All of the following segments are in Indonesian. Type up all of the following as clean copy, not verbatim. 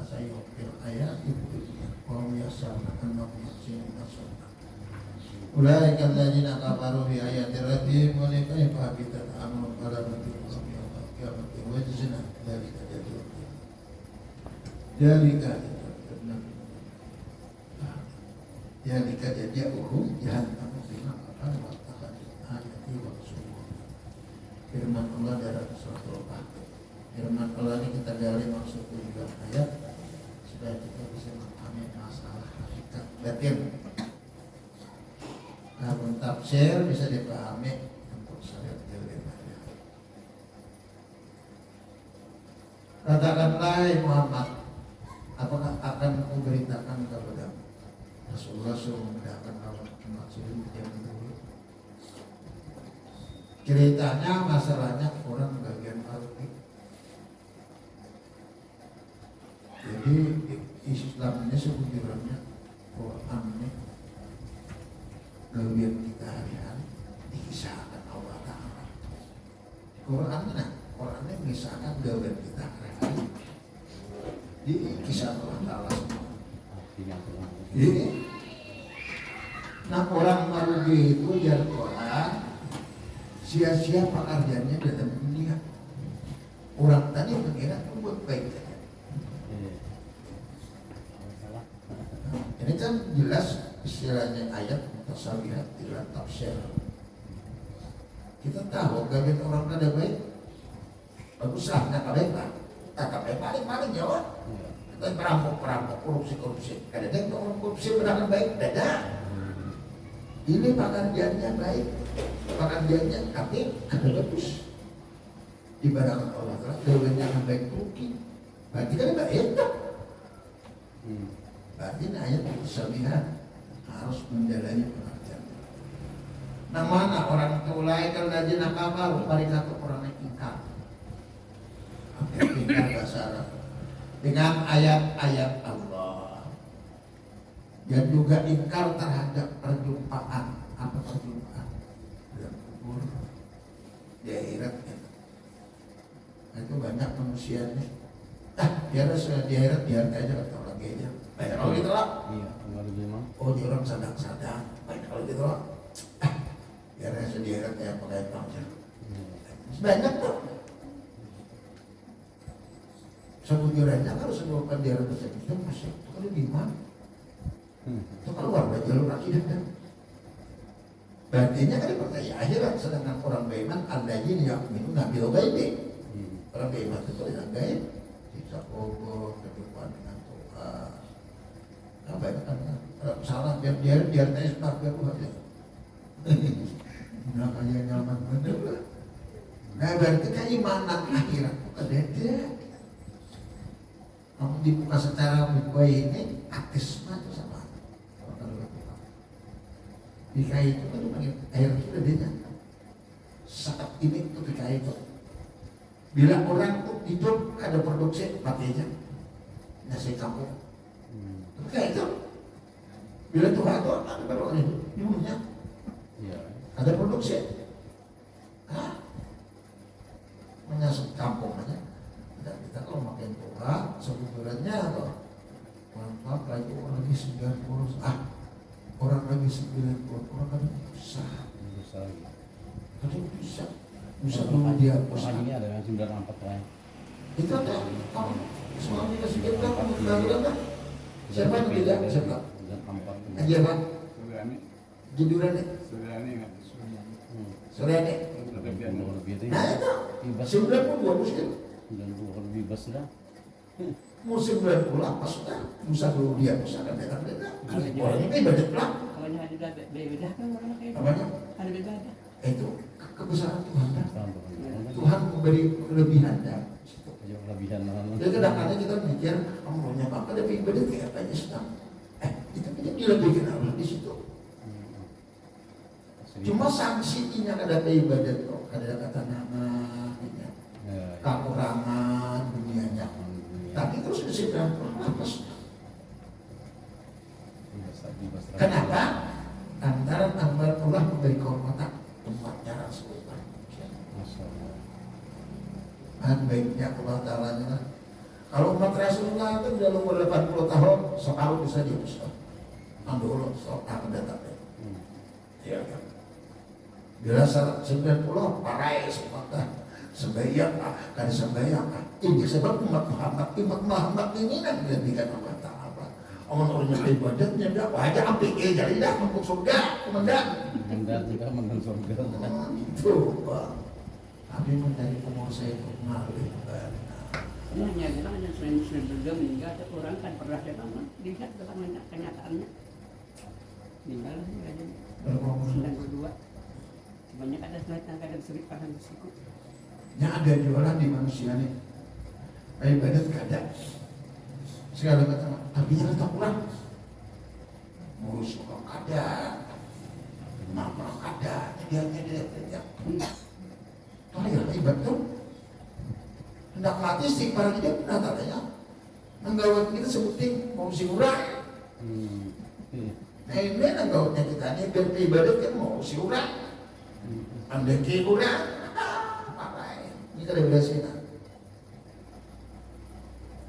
sayuqil ayat itu wa yasama annahum yahsinuna sunna ulaika alladziina kafaru bi ayati rabbihim wa kayfa habitat amrun ala rabbihim yawmal qiyamati wa yajzina dzalika dzalika jazaa'uhum jahannam bima kafaru wa takhadhu ayati wa rasulullah. Firman Allah dalam surat Al-Fatihah. Firman Allah ini kita gali maksud tujuan ayat supaya kita bisa memahami masalah hakikat batin. Namun tafsir bisa dipahami untuk syariat lebih banyak. Katakanlah Muhammad, apakah akan memberitakan kepada Rasulullah suruh membedakan awal maksudnya zaman dulu. Ceritanya masalahnya orang bagian Arab. Jadi Islam ini sebenarnya Quran ini lebih kita hari-hari dikisahkan Allah Ta'ala. Quran ini mengisahkan gawean kita hari-hari di kisah Allah Ta'ala semua. Jadi, nah orang merugi itu jadi Quran sia-sia pekerjaannya dalam dunia. Orang tadi mengira itu buat baik saja. Ini kan jelas istilahnya ayat mutasyabihat tidak tafsir. Kita tahu gajian orang ada baik, baguslah nak baik, tak baik paling jawab. Kita perampok, korupsi. Kadang-kadang orang korupsi benar baik, dadah. Ini pekerjaannya baik, pekerjaannya tapi ada bagus. Ibarat Allah Ta'ala, gawainnya yang baik rugi. Berarti kan baik tak? Berarti ayat mutasyabihat harus menjalani pengertian. Nah mana orang tulai kalladzina kafaru mereka itu orang yang ingkar. Ingkar bahasa Arab dengan ayat-ayat Allah dan juga ingkar terhadap perjumpaan. Apa perjumpaan? Dalam kubur, di akhirat ya. Nah, itu banyak manusianya. Biar sudah di akhirat biar aja kata orang kayaknya. Baik kalau gitu lah. Iya, enggak gimana? Oh, di orang sadang-sadang. Baik kalau gitu lah. Biar aja di akhirat ya pakai pangkat. Banyak tuh. Sebujurnya kalau sebuah penjara besar itu masih kalau gimana? Itu keluar dari jalur akidah kan? Berarti kan dipercaya akhirat, sedangkan orang beriman alladzina yu'minuna bil ghaibi. Orang beriman itu yang gaib, siksa kubur, kehidupan dengan Tuhan. Apa itu kan? Salah biar tanya sudah biar aja. Nah kayak nyaman bener. Nah berarti keimanan akhirat itu beda. Kamu dibuka secara baik ini ateisme itu sama. Ketika itu kan dipanggil air kita beda. Saat ini ketika itu, bila orang itu hidup ada produksi matinya nasi kampung. Ketika itu, bila Tuhan itu ada berapa hidup ibunya, ada produksi. Menyasut kampung aja. Kita kalau makin tua, sebenarnya atau maaf lagi orang lagi 90, orang lagi 90, orang kan bisa dulu dia Orang ini ada yang 94 lain. itu ada kamu semuanya kasih kita kamu bilang siapa yang bilang siapa aja bang judurannya Suryani nah itu 92 musim lebih besar. musim 90 pas sudah Musa dulu dia Musa kan beda-beda orang ini ibadah pelan Namanya ada beda kan orang kayak namanya ada beda. itu kebesaran Tuhan Tuhan memberi kelebihan dan Kelebihan jadi kadang-kadang kita mikir kamu maunya apa ada ibadah kayak apa aja sedang itu kita dilebihkan Allah di situ cuma sanksinya ada ibadah kok ada kata nama kekurangan dunianya tapi terus disebutkan kenapa? Antara tambah Allah memberi kehormatan tempatnya Rasulullah. Baiknya Allah Ta'ala Kalau umat Rasulullah itu udah umur 80 tahun, separuh bisa diusah. Mandul, sok akan datang. Iya kan? Bila 90 parai semata sembahyang kan sembahyang ini sebab umat Muhammad ini kan dilantikan Allah Ta'ala. Orang-orang yang ibadatnya dia apa aja ambil jadi dah masuk surga komandan. Komandan juga menang surga. Itu Pak. Tapi mencari penguasa itu mengalih. Hanya bilang hanya selain sudah meninggal ada orang kan pernah dia lama dilihat dalam kenyataannya meninggal aja 92 banyak ada kadang sulit kadang bersiku. Yang ada jualan di manusia nih. Ibadat kada. Segala macam. Tapi jangan tak pulang. Ngurus orang kada. Nama kada. Dia. Tuh ya ibadat tuh. Hendak mati istighfar kita pernah katanya. Nanggawat kita sebutin mau si urang. Nah ini nanggawatnya kita ini beribadat kan mau si urang. Anda ke urang. Ini kan ada sini.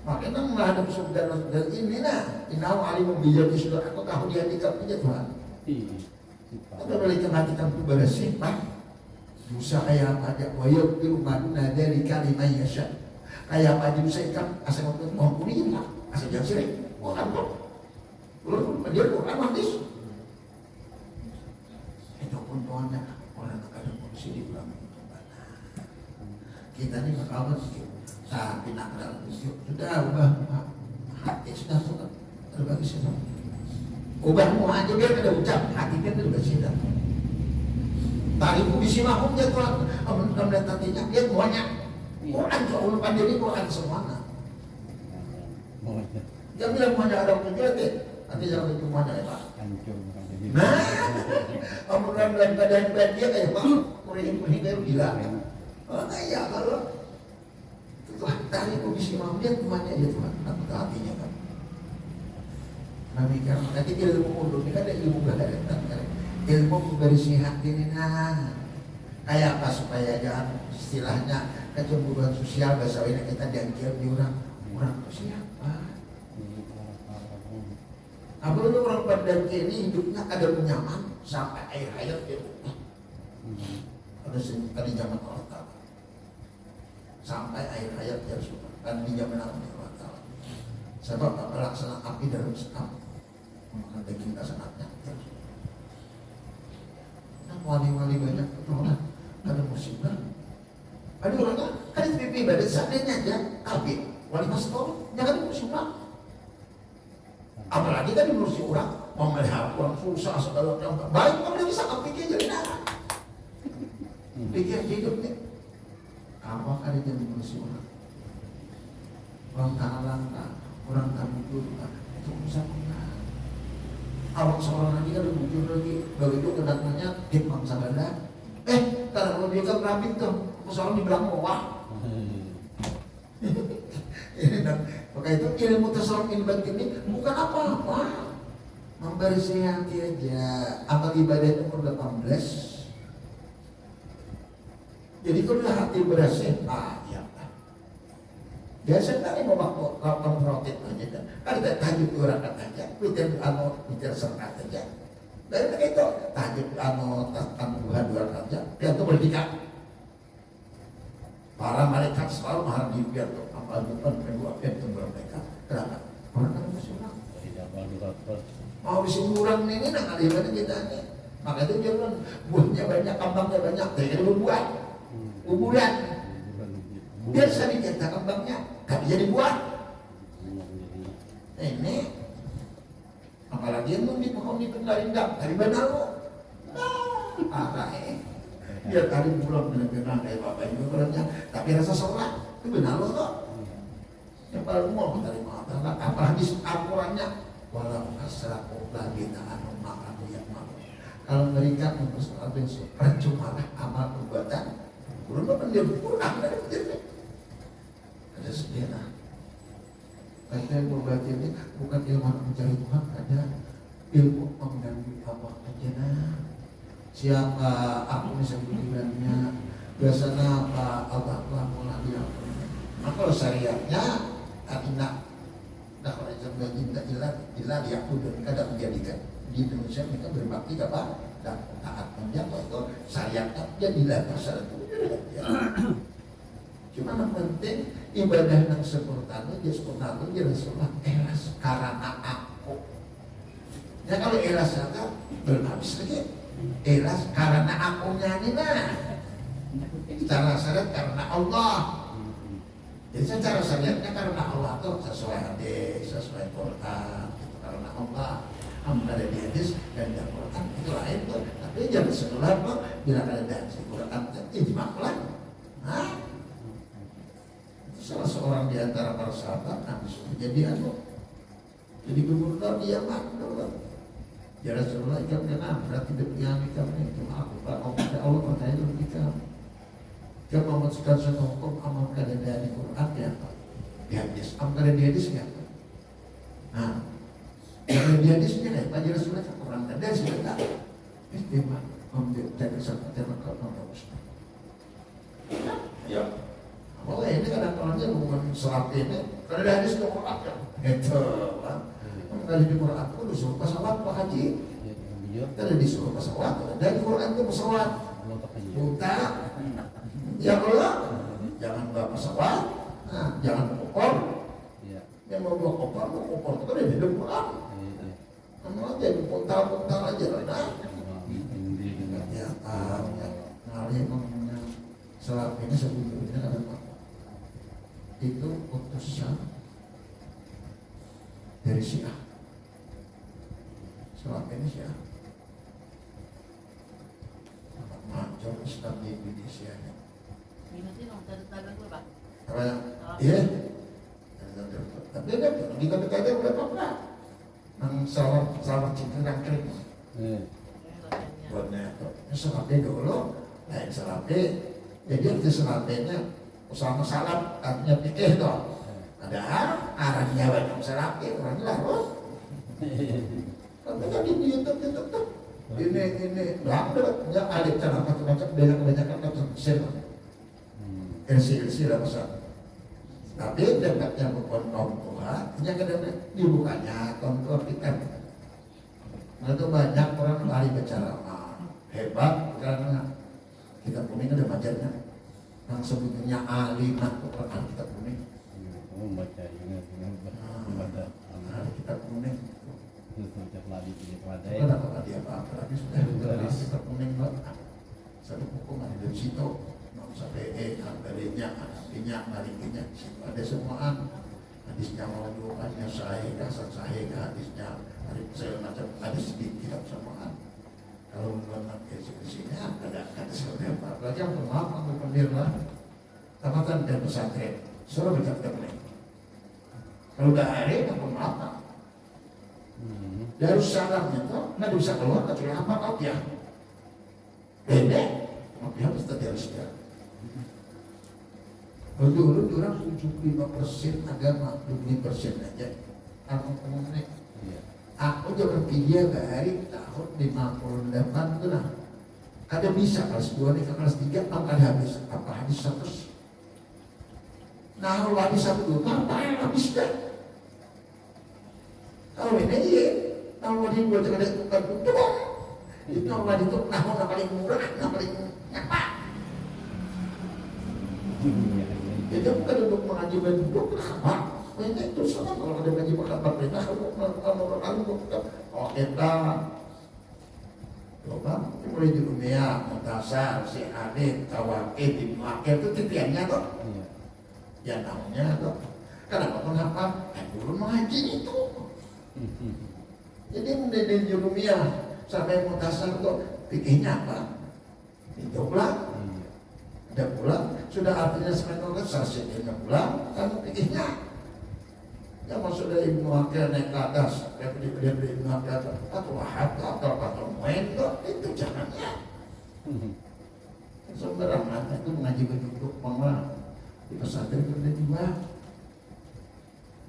Makanya menghadap surga dan ini nah. Inau alimu bijak sudah aku tahu dia dikapnya Tuhan. Kita berikan hati kamu bersih Pak. Musa kayak apa aja, wayok biru maduna dari kalimah yasha. Kayak apa aja Musa ikan asal waktu mengampuni lah, asal jangan sirik. Orang tuh, dia orang hadis. Itu pun tuannya orang akan polisi di bulan itu. Kita ini bakal masuk, tapi nak dalam itu sudah ubah hati sudah terbagi sudah. Ubah mau aja biar ada ucap hati kan sudah sudah. Tariku bisi mahum dia Tuhan. Amun lihat nantinya dia banyak. Quran soal pandiri Quran semuanya. Dia bilang banyak ada kerja deh. Nanti jangan cuma ada Pak. Nah, amun dalam keadaan dia kayak Pak. Kuring kayak gila. Oh iya kalau Tuhan tariku bisi mahum dia banyak ya Tuhan. Aku hatinya kan. Namanya nanti dia ilmu mundur. Ini kan ada ilmu gak ada. Ilmu membersih hati ini nah kayak apa supaya jangan istilahnya kecemburuan sosial bahasa ini kita diangkir di orang itu siapa? Apalagi orang pada ini hidupnya ada nyaman sampai air hayat dia ada zaman Allah Ta'ala sampai air hayat dia sudah kan di zaman Allah Ta'ala sebab melaksanakan api dalam sekam memakan daging sangatnya wali-wali banyak ketolak ada musibah ada orangnya kan itu pipi badan seadanya aja kabin wali pastor jangan musibah apalagi kan diurusi orang memelihara orang susah segala macam baik kamu bisa pikir jadi nah pikir hidupnya kamu kan itu diurusi orang tangan langka orang tamu dulu itu bisa awak seorang lagi kan muncul lagi begitu kedatangannya di bangsa Belanda karena kalau dia kan rapid tuh seorang di belakang wah maka itu ilmu tasawuf ilmu ini bukan apa-apa membersih hati aja amal ibadah umur 18 jadi kalau hati bersih ya biasa kali mau waktu rotit aja kan kita tajud orang aja bicara serkat aja dari itu tajud Tuhan dua aja dia tuh berdikat para malaikat selalu menghargai biar tuh apa depan kedua itu mereka kenapa orang kan masih orang mau disimburan ini nak kali mana kita ini maka itu jangan buahnya banyak kambangnya banyak dari berbuah kuburan biasa dicetak kembangnya tapi jadi buah ini apalagi yang di pohon di Kendalindang dari mana lo apa dia tadi pulang benar-benar kayak bapak ibu orangnya tapi rasa sholat itu benar lo kok yang paling mau dari mata apalagi akurannya walau asraku lagi tahan makan yang mau kalau memberikan untuk sholat besok percuma lah amal perbuatan kurang dia kurang dari penjara ada sejarah. Karena ilmu berarti ini bukan ilmu mencari Tuhan, ada ilmu mengganggu Allah aja nah. Siapa aku bisa berimannya, biasanya apa Allah telah melalui apa. Nah kalau syariatnya Arina nah kalau ilah dia udah kadang menjadikan di Indonesia mereka berbakti apa dan taat menjaga itu syariatnya jadilah pasal itu ya. Cuma yang penting ibadah yang sempurna dia sempurna jelas ikhlas karena aku ya kalau ikhlas itu belum habis lagi ikhlas karena akunya ini nah secara syariat karena Allah. Jadi secara syariatnya karena Allah itu sesuai hadis, sesuai Quran, itu karena Allah. Ada di hadis dan di Quran itu lain tuh. Tapi jangan sekolah tuh bila ada di Quran itu maklah. Nah, itu salah seorang di antara para sahabat Nabi jadi jadi gubernur dia makmur. Ya Rasulullah ikan kenapa berarti demikian kami itu aku Pak Allah percaya lebih kami. Jika memasukkan suatu hukum amalkan dari Quran ya Pak. Di hadis, amalkan di hadisnya. Nah, yang di hadisnya ya Pak Rasulullah Quran dan dari sini tak. Istimewa ambil dari satu tema ke nomor Ustaz. Ya. Boleh ini kadang-kadangnya bukan sholat ini. Kalau di hadis itu Quran kan. Itu Pak. Kalau di Quran itu disuruh pesawat Pak Haji. Kalau disuruh pesawat dari Quran itu pesawat. Buta. Ya Allah, jangan bawa pesawat, nah, jangan kopor. Yang mau bawa kopor itu kan di Quran. Kamu aja puntal aja lah. Ya tahu ya. Ngalih ngomongnya selap ini sebetulnya ada apa? Itu utusan dari Syiah. Selap ini Syiah. Macam Islam di Indonesia ini. Apa yang? Iya. Tapi ada kita berkata berapa pernah? Nang sawah cinta dan kering. Buatnya itu. Selape dulu, lain selape. Jadi itu selapenya usaha salap artinya pikir toh. Ada arahnya banyak selape orang larut. Tapi tadi di YouTube tuh. Ini berapa? Ya ada cara macam-macam banyak sel. LC lah pasal. Tapi dapatnya bukan kaum tua, hanya kadang dibukanya kaum tua ikan. Nah itu banyak orang lari bicara hebat karena kita kuning ada majarnya. Yang sebetulnya alimah Quran kita kuning. Oh baca ini baca. Kita kuning. Sejak lagi ini pada. Kita dapat dia apa? Tapi sudah kita kuning banget. Satu hukuman dari situ. Sampai harganya, artinya, marikinya, ada semuaan. Hadisnya mewajibkannya sahih, dasar sahih, hadisnya, segala macam hadis sedikit semuaan. Kalau mengenai eksekusinya ada seperti apa? Lagi yang bermaaf, aku pendirlah tamatan dan pesantren, suruh berkata boleh. Kalau udah hari, aku maaf. Darussalam itu nggak bisa keluar kecuali apa ya? Beda, tapi harus terus. Dulu orang 75% agama, 20% aja. Aku ini, aku jangan pilih dari tahun 58 tuh nah. Ada bisa kelas 2 nih, kelas 3 akan habis. Apa habis 100? Nah kalau habis 1 apa yang habis dah? Kalau ini aja, kalau di buat ada tukar itu kok. Itu kalau di tukar, nah paling murah, nah paling nyapa. Itu bukan untuk mengaji bentuk apa? Ini itu sama kalau ada mengaji apa perintah kamu oh kita coba mulai di dunia mutasar si adit tawakil di makil itu titiannya tuh ya namanya tuh kenapa dulu mengaji itu jadi mulai di dunia sampai mutasar tuh pikirnya apa itu lah ada pulang, sudah artinya sebenarnya saksinya pulang, kan pikirnya ya maksud dari Ibnu Akil naik ke atas, kayak dia beli Ibnu Akil atau Wahab atau main itu jangannya sembarangan itu mengaji bentuk pengelang di pesantren ada juga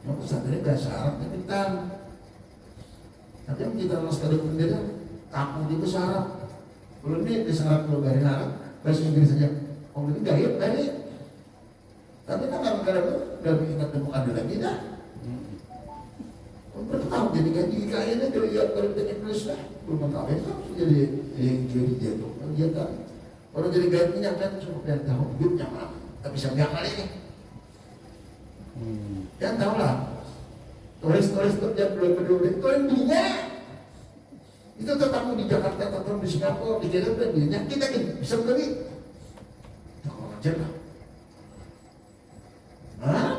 yang pesantren bahasa Arabnya pintar tapi yang kita harus kali bendera kampung di bahasa Arab belum nih bahasa Arab belum dari Arab bahasa Inggris saja. Itu gaya tadi, tapi kan kadang-kadang udah ingat temu ada lagi dah. Berapa tahun jadi gaji kayaknya dari yang kalau jadi plus lah, belum tahu ya jadi dia tuh dia kan orang jadi gajinya kan cukup yang tahu hidupnya mana, tapi sampai kali ini, yang tahu lah, tulis tuh dia belum peduli, itu intinya itu tetamu di Jakarta, tetamu di Singapura, di Jerman dia kita kan bisa beli, kalau aja lah,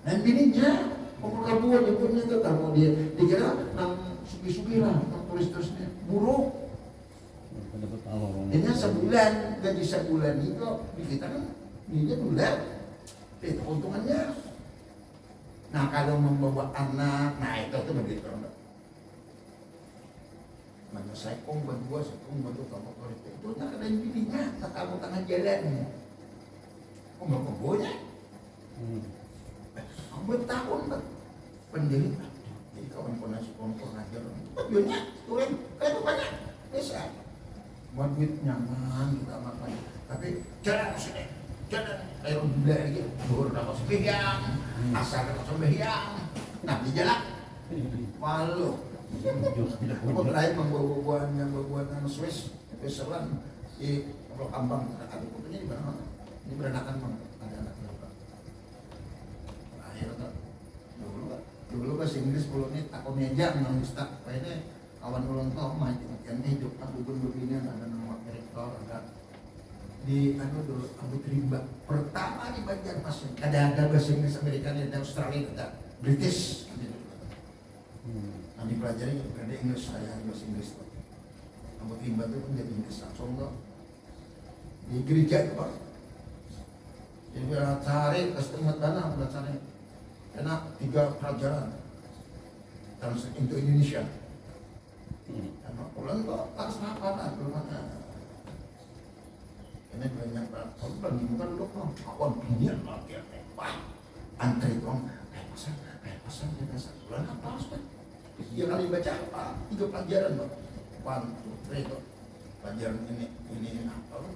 dan bininya pokoknya kamu nyebutnya tuh kamu dia dikira nang sugi-sugi lah, nang tulis-tulisnya buruk. Ini sebulan gaji sebulan itu di kita kan ini bulan, itu keuntungannya. Nah kalau membawa anak, nah itu tuh begitu. Mana saya kong berdua, saya kong berdua kamu kalau itu nak ada bininya, tak kamu tengah jalan. Kok nggak kebonya? Kamu tahun penderita jadi kawan nasi kompor aja tujuannya turun kayak banyak bisa buat duit nyaman kita makan tapi jangan sini jangan kayak gula lagi burur dapat sembahyang asal dapat sembahyang nah di jalan malu aku terakhir membawa-bawa Swiss Switzerland di Pulau Kambang ada fotonya di mana ini berenakan bang ada anak berapa akhirnya dulu bahasa Inggris pulangnya tak meja nang ustaz kayaknya kawan ulang tahun mah yang hidup aku begini ada nama rektor ada di dulu Abu Rimba pertama di Banjarmasin ada bahasa Inggris Amerika dan Australia ada British nanti pelajari ada Inggris saya bahasa Inggris Abu Rimba itu pun jadi Inggris langsung kok di gereja itu pak jadi cari kesetempat dana udah cari karena 3 pelajaran untuk Indonesia. Karena pulang kok harus apa lah belum ada. Ini banyak korban bukan lu kok kawan pilihan lagi wah antri dong pasang bulan apa harus kan? Dia kali baca apa 3 pelajaran bang. 1, 2, 3 itu pelajaran ini apa lu?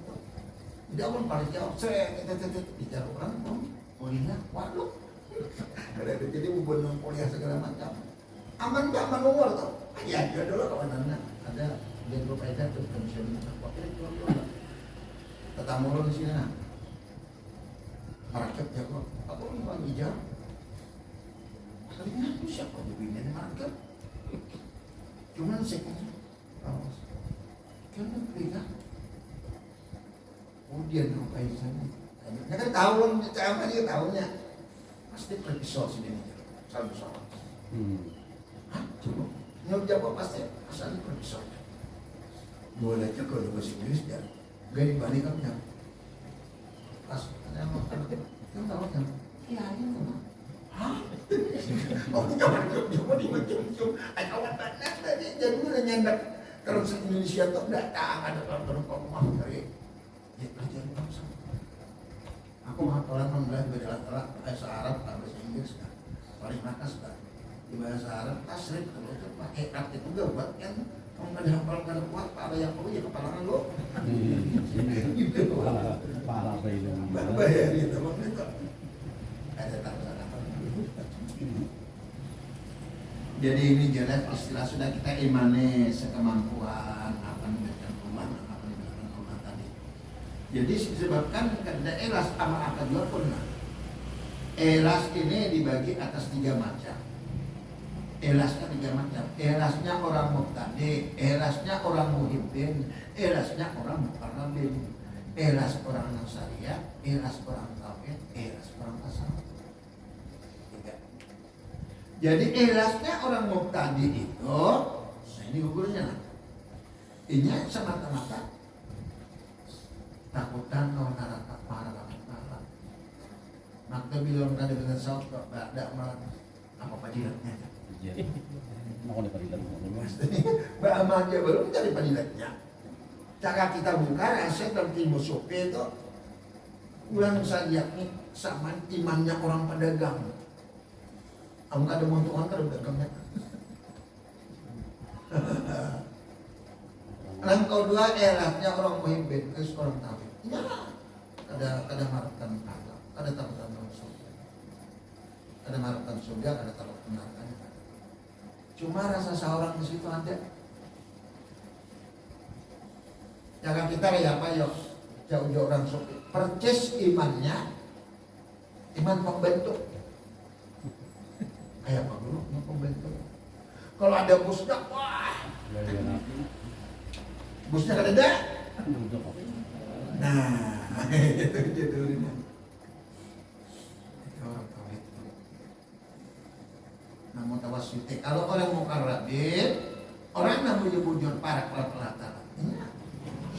Dia pun paling jawab saya bicara orang mau lihat waduh. Jadi hubungan kuliah segala macam aman gak aman umur tuh ya ada dulu kawanannya ada dia berbeda tuh komisioner wakil keluar tetamu lo di sini nah market jago aku memang hijau kalinya itu siapa begini market cuman sekian karena beda kemudian ngapain sana ya kan tahu lo apa dia tahunya pasti perpisah sini selalu sama. Hah? Coba nyok jawab pasti asal perpisah. Boleh juga kalau bahasa Inggris ya. Gak dibalik kamu pas ada yang makan kamu tahu kan? Iya ini mah. Hah? Oh coba dimacam-macam. Kawan banyak tadi jadi udah nyandar kalau Indonesia tuh datang ada orang rumah dari ya pelajaran bangsa. Aku hafalan membelah beda bahasa Arab, bahasa Inggris kan, paling makas kan. Di bahasa Arab tasrif kalau itu pakai arti juga buat kan, kalau nggak dihafalkan kuat, ada yang perlu ya kepalangan lo. Gitu. Parah apa itu? Bayar itu itu. Ada tak apa. Jadi ini jelas istilah sudah kita imani sekemampuan apa memberikan rumah, apa memberikan rumah tadi. Jadi disebabkan karena elas sama akad juga pernah. Elas ini dibagi atas 3 macam. Elasnya 3 macam. Elasnya orang mubtadi, elasnya orang muhibbin, elasnya orang muqarrabin. Elas orang nasariyah, elas orang tauhid, elas orang tasawuf. 3. Jadi elasnya orang mubtadi itu, nah ini gugurnya. Ini semata-mata takutan kalau neraka parah banget parah. Maka bilang kan dengan sahabat kok ada malah apa padilatnya? Iya. Mau ada padilat Mbak Ahmad dia belum cari padilatnya. Cara kita buka aset dan timbul sope itu ulang saja nih sama imannya orang pedagang. Kamu ada montongan kan pedagangnya. Langkau 2 eratnya orang muhibbin, orang tahu. Ya, ada maratan kata, ada takutan Rasul. Ada mengharapkan surga, ada takut neraka. Cuma rasa seorang di situ ada. Jangan kita kayak apa yuk, jauh-jauh orang sufi. Percis imannya, iman pembentuk. Kayak apa dulu, iman pembentuk. Kalau ada busnya, wah, busnya kan ada. Nah, itu judulnya. Itu orang tauhid. Namun tawasiti. Kalau orang mau karabin, orang yang bujur para pelataran.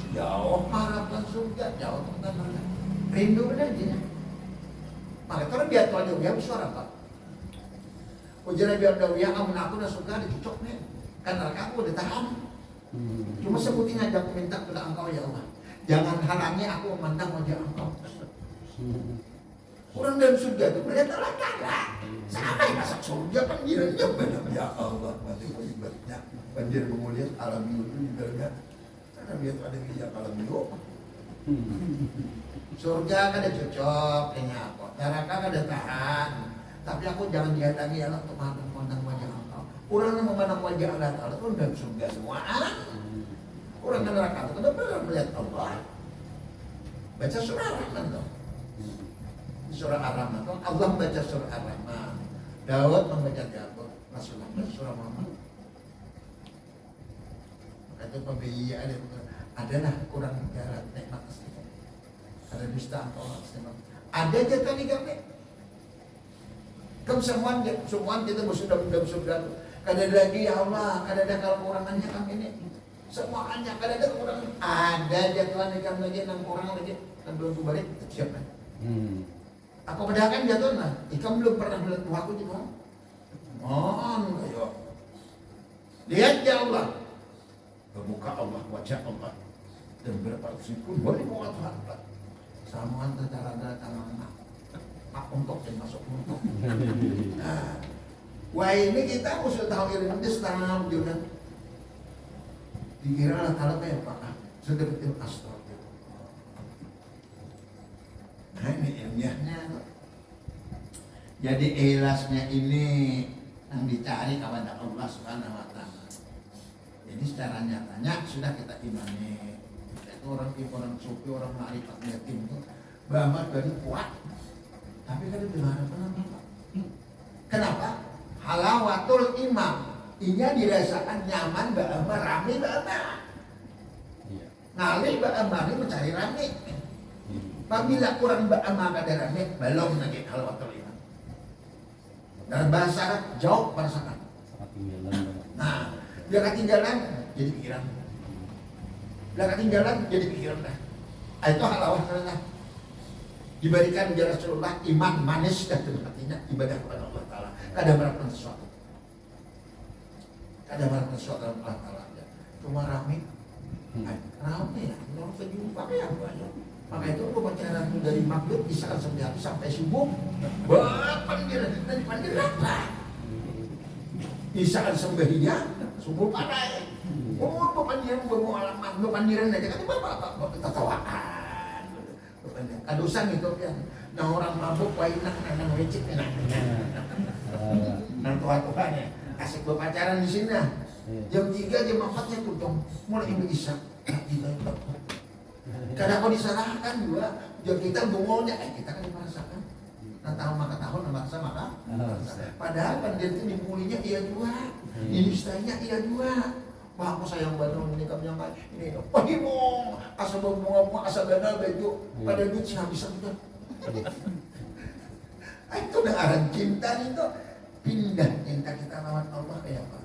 Jauh harapan surga, jauh teman-teman. Rindu benar dia. Maka kalau biar tuan dia suara apa? Ujian biar dia amun aku dah surga dicocok nih. Karena aku udah tahan. Cuma sebutin aja aku minta kepada engkau ya Allah. Jangan halangi aku memandang wajah engkau. Orang dalam surga itu melihat Allah Ta'ala. Sampai masuk surga panggilannya benar. Ya Allah, mati ibaratnya. Banjir mengulihat alam itu ibaratnya. Karena dia tuh ada bijak alam itu. Surga kan ada cocok, kayaknya apa. Neraka kan ada tahan. Tapi aku jangan dihadangi Allah untuk memandang wajah engkau. Orang yang memandang wajah Allah Ta'ala itu dalam surga semua. Orang yang neraka itu benar-benar melihat Allah. Baca surah Ar-Rahman tuh. Surah Ar-Rahman tuh Allah membaca surah Ar-Rahman. Daud membaca Jabur. Rasulullah surah Muhammad. Maka itu pembiayaan adalah kurang jarak nikmat tersebut. Ada dusta atau Allah tersebut. Ada aja kali kami. Kamu semua kita bersudah surga. Kadang lagi ya Allah, kadang ada kekurangannya kami ini. Semuanya kadang ada kekurangan. Ada jatuhan ikan lagi, 6 orang lagi. Kan belum kembali, siapa? Aku pedahkan jatuh lah. Ikan belum pernah melihat Tuhanku di Tuhan. Ayo. Lihat ya Allah. Bermuka Allah, wajah Allah. Dan berapa pun boleh muka Tuhan. Samaan cara tangan untuk dan masuk untuk. Nah, wah ini kita mesti tahu ilmu ini setengah juga. Dikira lah kalau kayak apa? Sudah betul astagfirullah. Nah ini ilmiahnya. Jadi ikhlasnya ini yang dicari kepada Allah Subhanahu Wa Taala. Jadi secara nyatanya sudah kita imani. Itu orang sufi, orang ma'rifat yakin itu bahwa dari kuat. Tapi kan itu harapan apa? Kenapa? Halawatul imam. Inya dirasakan nyaman, ba'ama, rame, ba'ama. Ngalih, ba'ama, ini mencari rame. Apabila kurang ba'ama kada rame, belum lagi halawatul imam. Dalam bahasa Arab, jauh merasakan. Nah, dia ketinggalan, jadi pikiran. Dia ketinggalan, jadi pikiran. Itu halawah karena diberikan oleh Rasulullah iman manis dan artinya ibadah kepada Allah Ta'ala. Kadang merasakan sesuatu. Kadang merasakan sesuatu dalam Allah Ta'ala. Cuma rame. Rame ya. Orang terjumpa ya. Maka itu pembicaraan dari maghrib bisa sampai subuh. Panggilan dari panggilan apa? Bisa sembahyang subuh pada. Oh, panggilan bermualaman. Panggilan aja kan bapak ketawaan. Kadusan itu ya. Nah orang mabuk wainak nang wecik enak. Nang tua-tua ya. Asik berpacaran di sini. Jam 3 jam 4 tuh dong. Mulai Indonesia. Kadang kau disalahkan juga. Jam kita bungolnya kita kan merasakan. Nah tahun maka tahun maka maka. Padahal pandai itu dimulinya iya dua. Dinistanya iya dua. Wah, aku sayang banget ini kamu yang ini. Pahimong, asal bunga-bunga, asal ganal baju, pada duit sih habisan itu. Itu udah arah cinta itu pindah cinta kita lawan Allah kayak apa?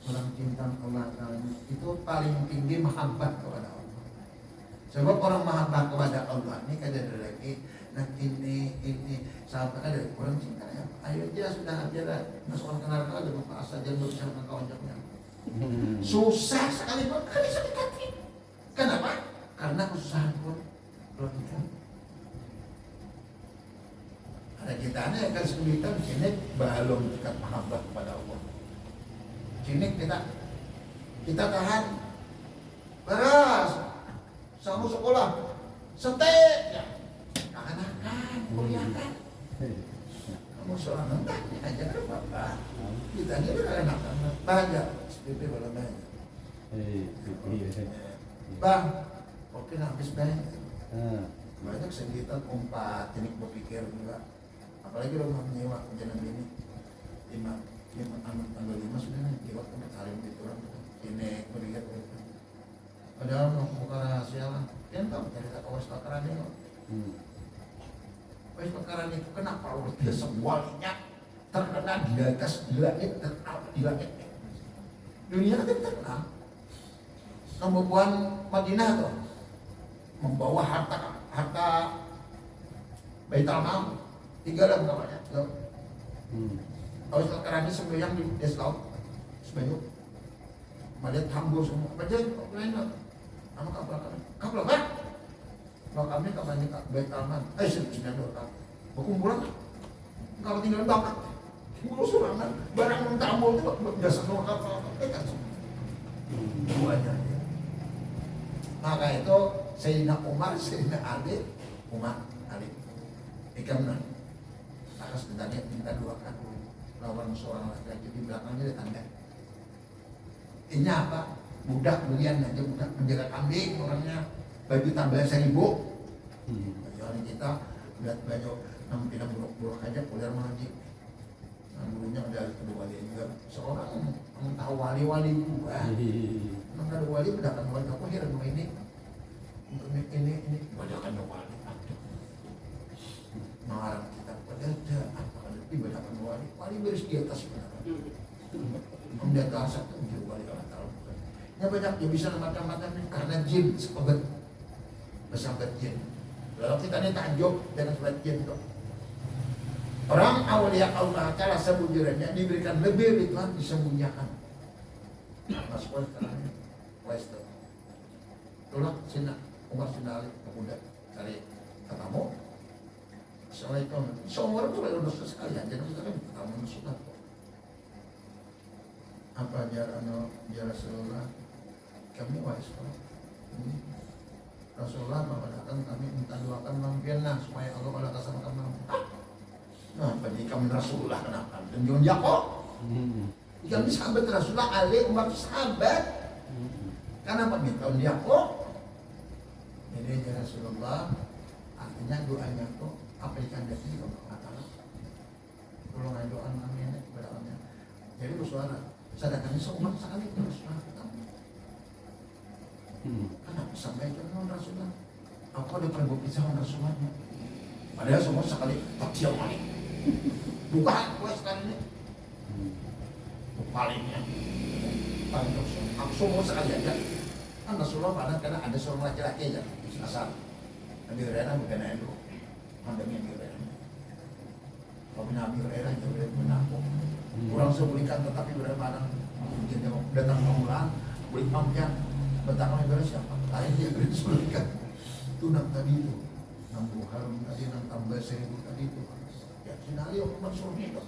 Orang cinta Allah itu paling tinggi mahabbah kepada Allah. Sebab orang mahabbah kepada Allah ini kan ada lagi. Nah ini sampai ada orang cinta ya. Ayo aja sudah aja masuk ke neraka ada lupa asal jangan berusaha mengkawannya. Susah sekali buat kali sakit. Kenapa? Karena kesusahan pun belum kita. Ada kita ini akan kesulitan sini belum dekat mahabbah kepada Allah. Sini kita tahan beras sama sekolah setek ya. akan kuliah kan. Kamu seorang entah aja ke bapak. Kita ini kan anak-anak banyak. SPP belum banyak. Bang, oke habis banyak. Banyak sekitar 4 jenis berpikir juga. Apalagi rumah menyewa jalan ini 5 tanggal 5 sebenarnya jiwa tempat saling gitu orang ini melihat itu. Padahal mau buka rahasia lah. Kan tahu cerita kawas bakaran ini. Kawas bakaran itu kenapa luar biasa walinya terkenal di atas di langit terkenal di langit. Dunia kan terkenal. Membuat Madinah tuh membawa harta Baitul Mal 3 dalam kamarnya. Kawas bakaran ini sembahyang di Deslaw sebanyak. Melihat hambur semua. Baca lain nama kapal kan? Kalau kami kapan ini Baitul Mal. Sudah doa. Berkumpulan. Kalau tinggal bakat. Tinggal surangan. Barang mentambul itu biasa semua kapal. Kan semuanya. Maka itu Sayyidina Umar, Sayyidina Ali, Ikamnan. Akas ditanya minta doakan lawan seorang laki-laki di belakangnya ada tanda. Ini apa? Budak belian aja, budak menjaga kambing orangnya. Baju tambah 1.000. Baju kita lihat baju 6 pinang buruk-buruk aja kuliah mengaji. Gurunya ada kedua wali juga. Seorang yang tahu wali-wali juga. Emang ada wali bedakan wali aku heran sama ini. Untuk ini bedakan wali. Mengarang kita pada apa ada bedakan wali. Wali beres di atas benar. Di atas satu wali Allah tahu. Ya banyak yang bisa macam-macam karena jin sepebat bersambet jin. Kalau kita ini takjub dengan sebat jin tuh. Orang awliya Allah Ta'ala sembunyiannya diberikan lebih dari Tuhan disembunyikan. Mas Kuas terangnya, Kuas itu. Itulah Sina, Umar Sina Ali, pemuda cari ketemu. Assalamualaikum. Seumur itu udah dosa sekalian, jadi kita kan ketemu sunnah. Apa jalan Rasulullah? Kami wais Rasulullah mengatakan kami minta doakan mampirna supaya Allah pada kasar kamu. Nah, pendidikan Rasulullah kenapa? Dan John Jacob. Jika sahabat Rasulullah Ali Umar sahabat. Kenapa minta Jacob? Jadi Rasulullah artinya doanya tuh aplikasi dari Allah Taala. Tolong doa kami ini kepada Allah. Jadi bersuara. Sedangkan seumur sekali Rasulullah kamu. Kenapa sampai itu Rasulullah? Aku ada pernah berpisah dengan Rasulullah. Padahal semua sekali tak siap paling. Bukan gue sekarang ini. Palingnya. Paling aku semua sekali aja. Kan Rasulullah pada karena ada seorang laki-laki aja. Asal. Nabi Hurairah bukan itu. Mandangnya Nabi Hurairah. Kalau Nabi Hurairah itu boleh menampung. Orang sebelikan tetapi berapa datang pengulangan. Beli pampian. Betapa Nabi siapa? Lain dia beri sebelikan. Itu nak tadi itu. 60 harum tadi, 6 tambah 1.000 tadi itu. Ya, Sinali Umar suruh itu.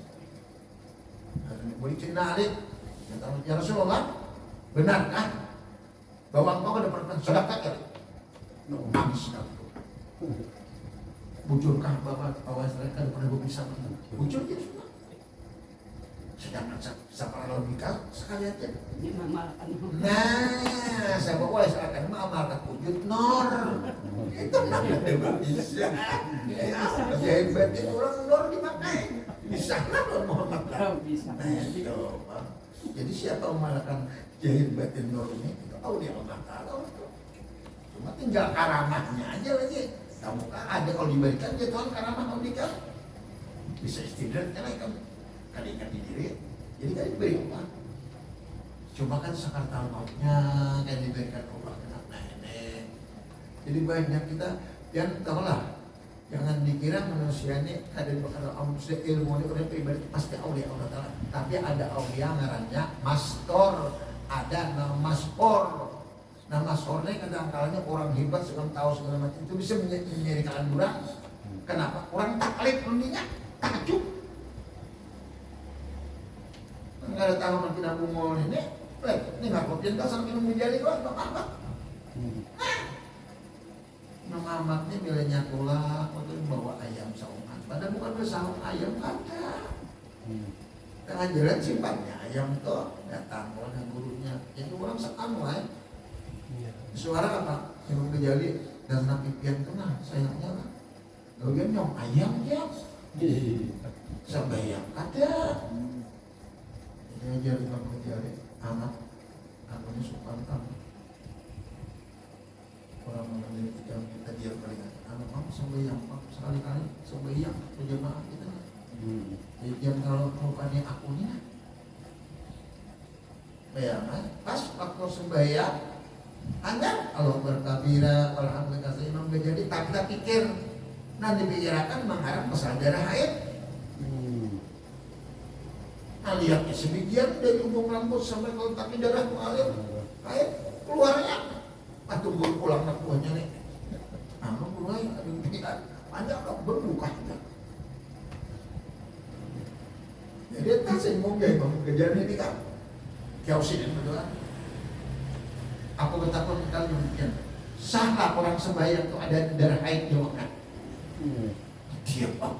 Boleh Sinali. Ya Rasulullah, benarkah bahwa engkau ada pernah sedekah ya? Nangis itu. Bujurkah bahwa mereka ada pernah berpisah? Bujur dia sudah. Sedangkan siapa logika sekali aja. Ini mengamalkan. Nah, saya bawa akan mengamalkan wujud nor. Itu namanya bisa. Hebat itu orang nor dipakai. Bisa lah Muhammad. Bisa. Jadi siapa mengamalkan jahil batin nor ini? Itu aulia Allah Ta'ala itu. Cuma tinggal karamahnya aja lagi. Kamu kan ada kalau diberikan dia Tuhan karamah kalau diberikan. Bisa istirahatnya lagi kamu. Kali-kali diri, jadi kan diberi Allah. Cuma kan sakaratul mautnya kan diberikan Allah kenapa ini. Jadi banyak kita yang tahulah, jangan dikira manusia ini ada di bakal manusia ilmu ini orang pribadi pasti aulia Allah Ta'ala. Tapi ada aulia ngarannya mastor, ada nama maspor. Nama maspornya kadang-kadang orang hebat segala tahu segala macam itu bisa menjadi kalian orang. Kenapa? Orang taklid dunia takjub. Nggak ada tahu kita bungol ini nggak kopian kasar minum menjadi doang apa? Nama Mamatnya milenya tulang, atau bawa ayam saungan. Padahal bukan bersahur ayam ada. Ngajaran simpannya ayam tuh datang oleh gurunya. Itu orang sekan wae. Suara apa? Yang Ghazali dan Nabi pian kena sayangnya lah. Lalu nyong ayam ya. Sambayang ada. Ini ajar Imam Ghazali anak akunya sukan kamu. Orang mengenai kita dia paling anak kamu sambayang pak sekali-kali sambayang berjamaah kita. Jadi yang kalau rupanya akunya bayangkan pas waktu sembahyang anda kalau berkabira alhamdulillah Imam Ghazali tak kita pikir nah dipikirkan mengharap pasal darah haid. Nah lihatnya sebagian dari ujung rambut sampai ke kaki darah mengalir haid keluarnya atau pulang nak buahnya nih nah mulai ada yang tidak panjang dok berbuka jadi tak singgung ya Imam Ghazali ini kan kau sini berdoa. Aku bertakwa kali demikian. Sahkah orang sembahyang itu ada darah haid di waktu? Dia pak.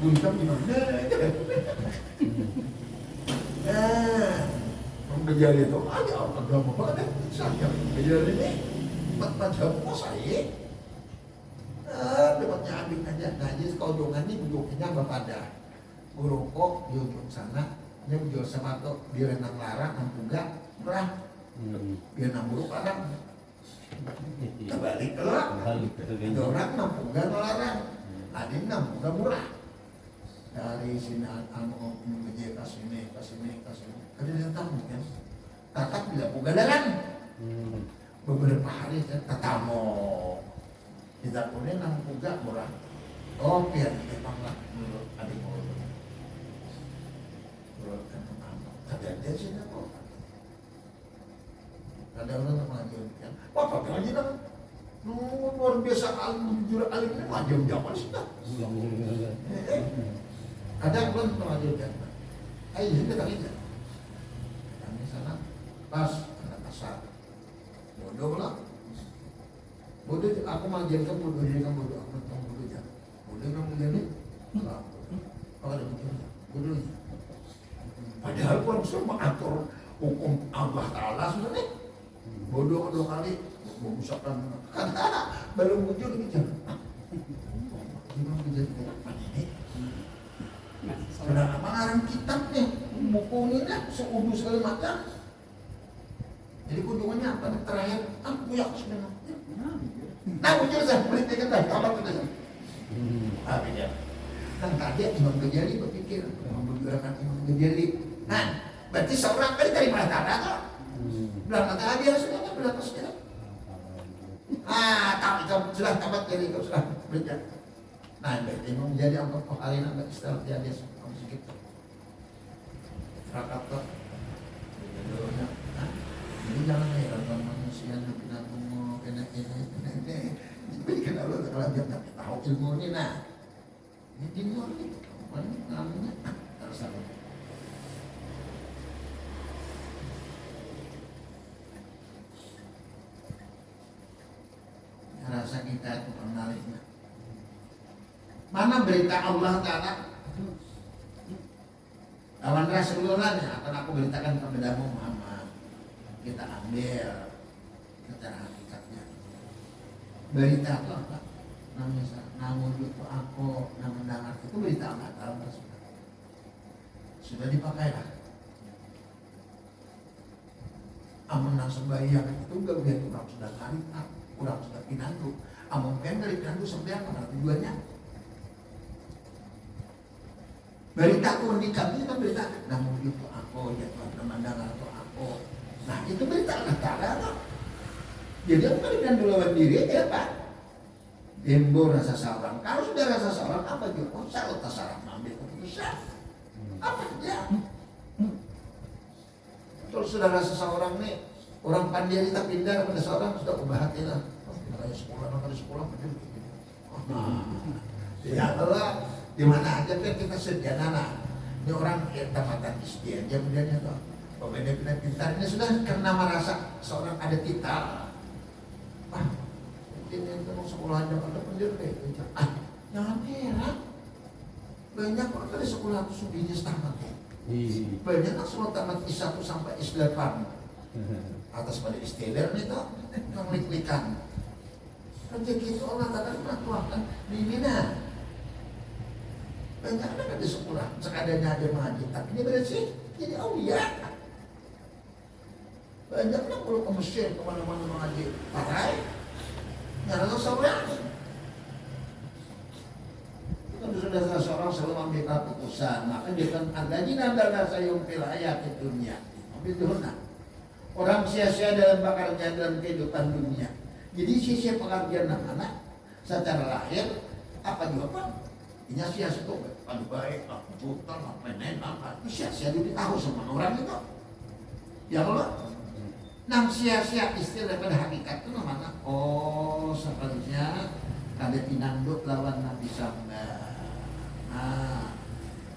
Bukan di mana? Imam Ghazali itu ada agama pada saya Ghazali ini baca saya. Debatnya ambil aja ngaji sekodongan ini bentuknya bapada burukok di ujung sana ini ujung sama tuh biar nang larang nang enggak murah biar nang buruk larang kebalik lah orang nang enggak larang ada nang enggak murah dari sini anu menjadi kasini ada yang tahu kan tatap bila enggak larang beberapa hari saya tatamu kita punya nang juga murah. Oh biar memang lah menurut adik mulut. Menurut kan ada sih kok. Ada orang yang mengajarkan. Wah pakai aja dong. Luar biasa alim jujur alim ini maju zaman sih dah. Ada orang yang mengajarkan. Ayo kita kali aja. Kami sana pas anak kasar. Bodoh lah. Bodoh, aku mengajarkan bodoh jadi kamu bodoh, aku tentang bodoh aja. Bodoh kamu jadi, enggak bodoh. Kalau ada bodohnya, bodoh aja. Padahal orang suruh mengatur hukum Allah Taala sebenarnya. Bodoh 2 kali, memusahkan kata belum muncul bicara. Gimana jadi ini? Sudah mengarang kitab nih, buku ini dah seuduh sekali macam. Jadi kunjungannya apa? Terakhir, aku punya sebenarnya. Nah, muncul saya politik kan, kabar kita. Akhirnya, dan tadi Imam Ghazali berpikir, mempergerakan Imam Ghazali. Nah, berarti seorang kali dari mana tak ada? Bilang kata dia sebenarnya bilang sebenarnya. Tahu sudah tamat jadi kau sudah belajar. Nah, berarti Imam Ghazali angkat kali nak istilah dia kamu sedikit. Rakat tak. Jadi jangan heran manusia yang pindah tunggu kena berikan Allah kalau dia tak tahu ilmu ini nah ini di luar itu mana namanya tersalah rasa kita itu menariknya mana berita Allah Ta'ala lawan Rasulullah akan aku beritakan kepadamu Muhammad kita ambil secara hakikatnya berita itu apa? Namanya namun itu aku mendengar itu berita Allah Ta'ala sudah dipakai lah amun nang sembahyang itu gak udah kurang sudah karikat kurang sudah pinandu amun kan dari pinandu sembahyang mana tujuannya berita aku mendikam itu kan berita namun itu aku ya Tuhan mendengar itu aku nah itu berita Allah Ta'ala no? Jadi aku kan pinandu lawan diri ya Pak Dembo rasa seorang kalau sudah rasa seorang apa juga kalau tak salah mengambil keputusan apa ya kalau sudah rasa seorang nih orang pandai kita pindah kepada seorang sudah kebahagiaan lah kali sekolah ya Allah di mana aja kan kita sedia nana ini orang yang tempatan istiadat aja kemudiannya tuh pembeda pindah pintar ini sudah karena merasa seorang ada kita ini mau sekolah aja ada pendidik itu. Jangan heran. Banyak orang dari sekolah itu sudinya tamat ya. Banyak kan semua tamat S1 sampai S8. Atas pada istilah itu menglik-likan. Rezeki itu Allah kadang melakukan di Mina. Banyak kan di sekolah sekadanya ada mengaji, tapi ini bersih jadi aulia. Banyak kan kalau ke Mesir kemana-mana mengaji, pakai nyala seorang. Kan sudah seorang selalu ambil keputusan, maka dia kan alladzina dana sayum fil hayatid dunya. Biduna. Orang sia-sia dalam bekerja dalam kehidupan dunia. Jadi sia-sia pekerjaan anak secara lahir apa juga Pak? Ini sia-sia itu aduh baik, aku buta, aku main apa? Sia-sia dia tahu sama orang itu. Ya Allah. Nang sia-sia istilah pada hakikat itu namanya oh sepertinya ada pinanduk lawan Nabi Samba.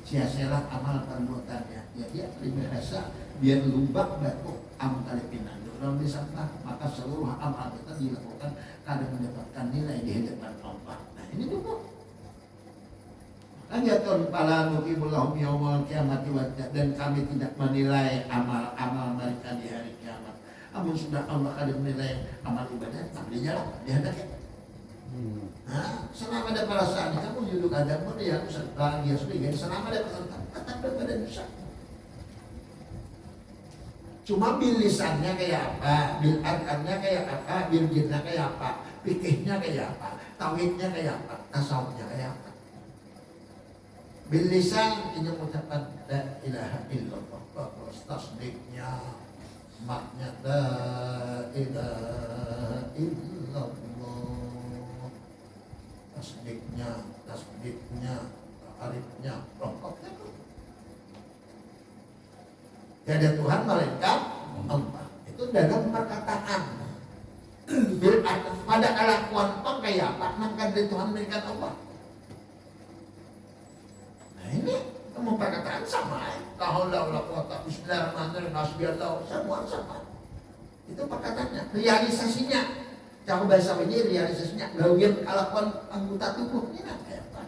Sia-sialah amal perbuatannya. Ya dia terima rasa biar lubak batu amal kali pinanduk lawan Nabi Samba, maka seluruh amal kita dilakukan kadang mendapatkan nilai di hadapan Allah. Nah ini dulu. Anjatun pala nukibulahum yawmal kiamati wajah, dan kami tidak menilai amal-amal mereka di hari kiamat. Namun sudah Allah kadang menilai amal ibadah, tapi dia jalan, dia hendak ya. Selama ada perasaan kamu duduk ada pun ya bahagia sudah. Selama ada perasaan tetap pada bisa. Cuma bil lisannya kayak apa, bil arkannya kayak apa, bil jinnya kayak apa, fikihnya kayak apa, tauhidnya kayak apa, tasawufnya kayak apa. Bil lisan ini mengucapkan la ilaha illallah, terus tasdiknya maknya la ilaha illallah. Tasdiknya, arifnya, rokoknya tuh. Tiada Tuhan melainkan Allah. Itu dalam perkataan. Pada kelakuan pun kayak apa? Maka dari Tuhan melainkan Allah. Nah ini kamu perkataan sama. Kahullah wala quwwata bismillahirrahmanirrahim hasbiyallahu semua sama. Itu perkataannya, realisasinya. Cara bahasa ini realisasinya gawian kelakuan anggota tubuh ini kayak apa?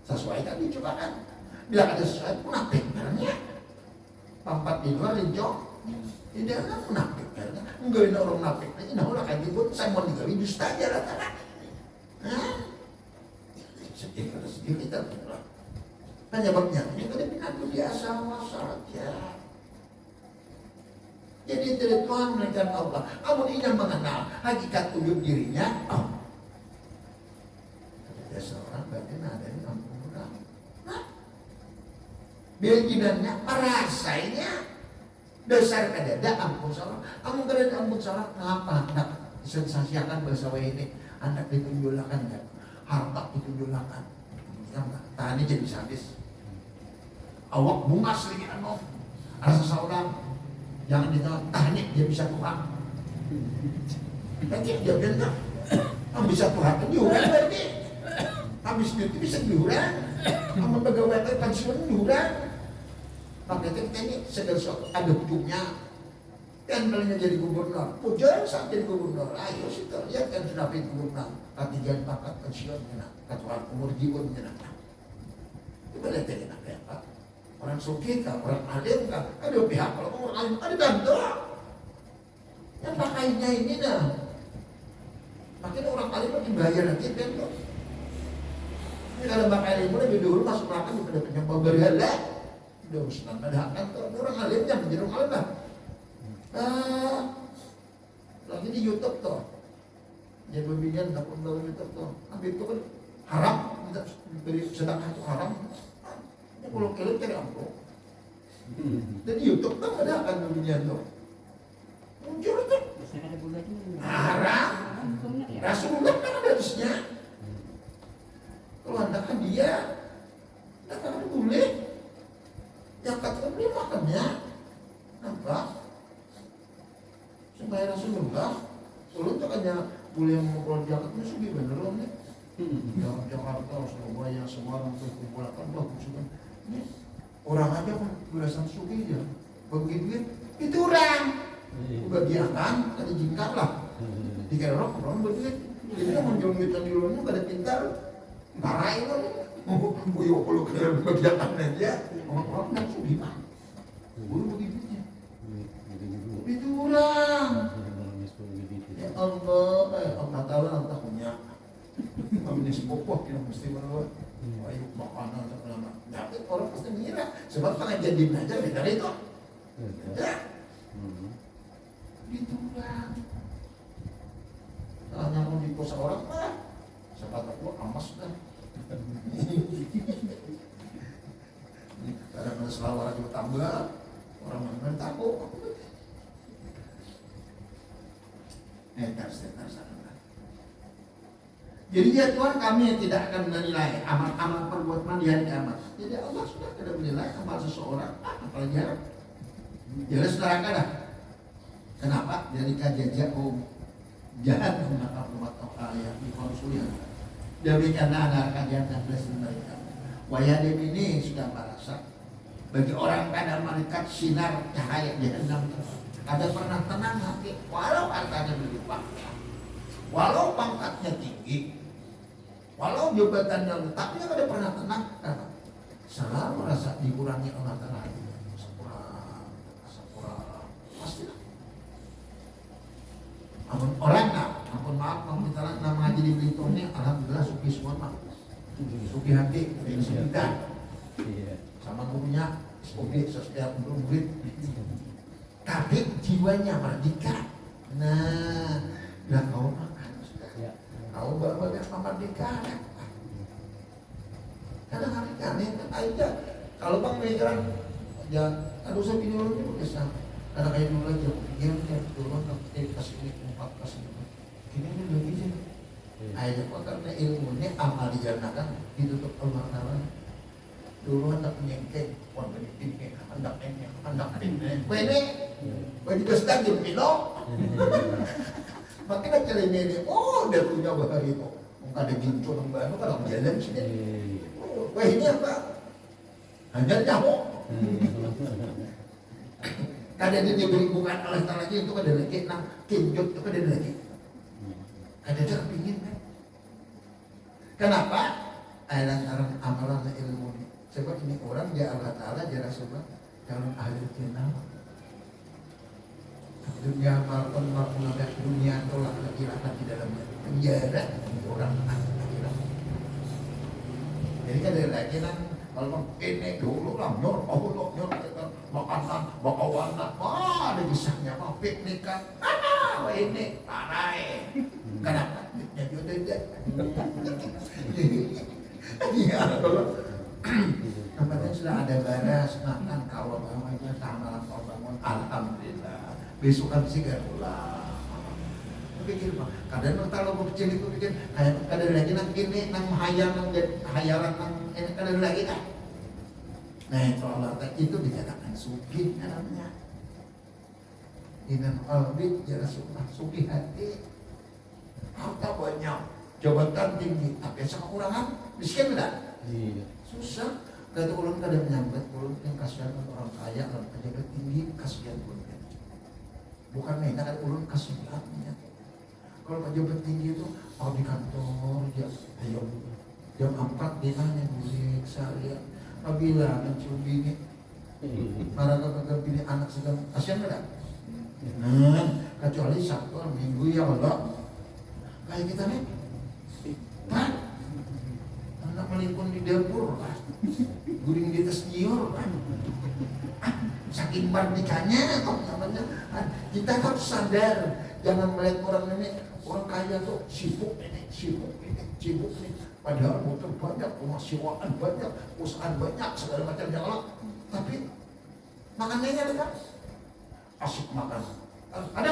Sesuai kan dicobakan. Bila ada sesuai munafik karena pampat di luar rinjok. Tidak ada munafik karena enggak ada orang munafik. Ini nah orang kayak gitu saya mau digawi dusta aja rata-rata. Sedih kalau sedih kita berdoa. Penyebabnya ini kada pinatu biasa saja. Jadi tidak Tuhan melainkan Allah. Namun ingin mengenal hakikat wujud dirinya Allah. Ada seorang berarti nadanya ampun orang. Bilannya merasainya dasar kadada ampun salah. Ampun kadada ampun salah. Kenapa hendak sensasiakan bahasa ini? Hendak ditunjulakan kan? Harta ditunjulakan. Tani jadi sadis. Awak bunga selagi anu. Ada seseorang jangan ditanya dia bisa Tuhan. Nanti dia bilang, kamu bisa Tuhan kan diurang berarti. Habis itu bisa diurang. Kamu pegawai pensiun diurang. Makanya kita ini segala sesuatu ada hukumnya. Kan malahnya jadi gubernur. Pujian saat jadi gubernur. Ayo situ lihat kan sudah jadi gubernur. Katijan pangkat pensiun kena. Katuan umur jiwa kena. Coba lihat ini apa? Orang suki kah, orang alim kah, ada pihak kalau orang alim ada bantu. Yang pakainya ini dah. Makin orang alim makin bayar nanti bantu. Ini kalau pakai alim lebih dulu masuk neraka daripada penyembah berhala. Udah usah padahal tuh orang alimnya menjadi orang alim lah. Lagi di YouTube tuh. Dia pembinaan tak pun tahu YouTube tuh. Tapi itu kan haram, beri sedekah itu haram. Kalau kalian cari amplop dan di YouTube kan ada akan pembinaan tuh muncul itu haram. Rasulullah kan ada hadisnya. Kalau anda kan dia anda kan boleh yang katakan dia makannya nampak supaya Rasulullah ulun tuh hanya boleh mengumpul jaket musuh bener loh nih. Jakarta, Surabaya, Semarang tuh kumpulkan bagus kan. Orang aja kan belasan suki ya, bagi duit itu orang, bagiakan, ada jingkar lah, 3 orang berduit, Jadi kan muncul kita di luar juga ada pintar, marahin lo. Buyuk kalau kegiatan aja, orang-orang kan gimana? Buru begitunya. Itu orang. Ya Allah, Allah Ta'ala nanti punya. Kami sepupu kita mesti menurut. Ayo makanan segala macam. Tapi orang pasti mengira. Sebab pengajian aja beda itu. Ya. Itu orang. Tanya mau di pos orang mah. Siapa tahu amas dah. Kadang ada selawar juga tambah. Orang mana takut. Jadi ya Tuhan, kami yang tidak akan menilai amal-amal perbuatan di hari kiamat. Jadi Allah sudah tidak menilai amal seseorang, apalagi harap. Jelas saudara dah. Kenapa? Dari kajian jahat mengapa umat ayat di konsulian. Dari karena ada kajian dan presiden mereka. Wayadim ini sudah merasa bagi orang kadang malaikat sinar cahaya jahannam. Ada pernah tenang hati, walau hartanya berlimpah, walau pangkatnya tinggi, walau jabatannya tapi ada pernah tenang. Kenapa? Selalu merasa dikurangi Allah Ta'ala. Sepura, pastilah. Ampun orang ampun maaf, misalnya nama haji di Belitung ini, alhamdulillah suki semua mah, suki hati, kita, sama gurunya, suki setiap murid. Tapi jiwanya merdeka. Nah, bilang kau makan sudah. Kau banyak merdeka. Kadang-kadang aneh kan aja. Kalau bang pikiran, ya, aduh saya pilih dulu juga bisa. Kadang kayak dulu aja, pikir turun kasih ini 4 kasih ini. Ini dulu aja. Aja kok karena ilmunya amal dijalankan ditutup Allah Ta'ala. Dulu hendak menyengkeng, warga dipingkeng, hendak nengkeng, hendak nengkeng. Bagi kestan di Pino. Makin aja ini, oh dia punya bahari itu. Muka ada gincu ng baru kalau jalan sini. Wah ini apa? Hanya nyamuk. Kadang dia diberi bukan oleh Ta'ala itu kada lagi, nah kinjut itu kada lagi. Kada dia kepingin kan? Kenapa? Lantaran amalan ilmu. Sebab ini orang dia Allah Ta'ala dia Rasulullah dalam ahli jannah. Dunia maupun dunia tolak akhirat di dalamnya penjara orang akhirat. Jadi kan dari lagi kan kalau ini dulu lah nyor makanan bakawan wah ada kisahnya mah piknik kan wah ini parai kenapa ya jodoh iya kalau tempatnya sudah ada baras makan kalau bangunnya tamalan kalau bangun alhamdulillah besokan sigar ulah pikir pak kadang kalau kecil itu pikir kadang lagi nang kini nang hayal nang hayalan nang ini kadang lagi kan nah itu Allah itu dikatakan sugih namanya inan qalbi jara sugih hati harta banyak jabatan tinggi tapi sekurangan miskin enggak susah kata ulun kadang menyambut ulun yang kasihan orang kaya orang pejabat tinggi kasihan ulun bukan mainan kan ulun kasihannya kalau pejabat tinggi itu mau di kantor ayo jam 4 dinanya bulik saya apabila mencium bini para kakak bini anak sedang kasihan enggak nah kecuali Sabtu Minggu ya Allah kayak kita nih kan anak melipun di dapur kan guring di atas nyiur kan saking merdekanya kok namanya kita harus sadar jangan melihat orang ini orang kaya tuh sibuk ini padahal motor banyak rumah sewaan banyak usaha banyak segala macam ya Allah tapi makannya ada kan asik makan ada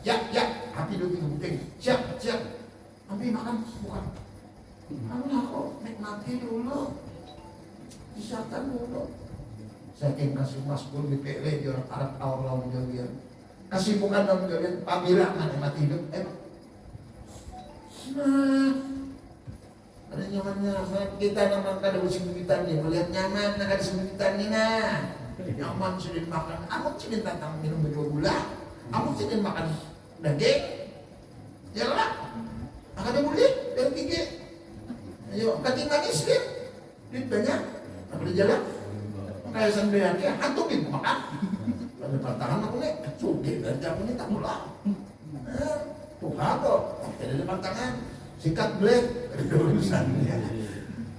ya hati dulu penting siap tapi makan bukan Allah kok nikmati dulu disahkan dulu saking kasih maskul di PL di orang Arab awal jauhian kasih bukan dalam jauhian pamira mati hidup nah ada nyamannya kita namanya kada using-usitan nih melihat nyaman kada using-usitan nih nah nyaman sudah makan aku sudah tantang minum 2 bulan aku sudah makan daging Ya lah. Akan boleh dari tiga. Ayo, kating manis dia. Duit banyak. Apa di jalan? Kayak sampean kayak antukin makan. Pada pantangan aku nih, suge dan jamu ini tak pulang. Tuh kok, ada depan tangan, sikat black, ada urusannya.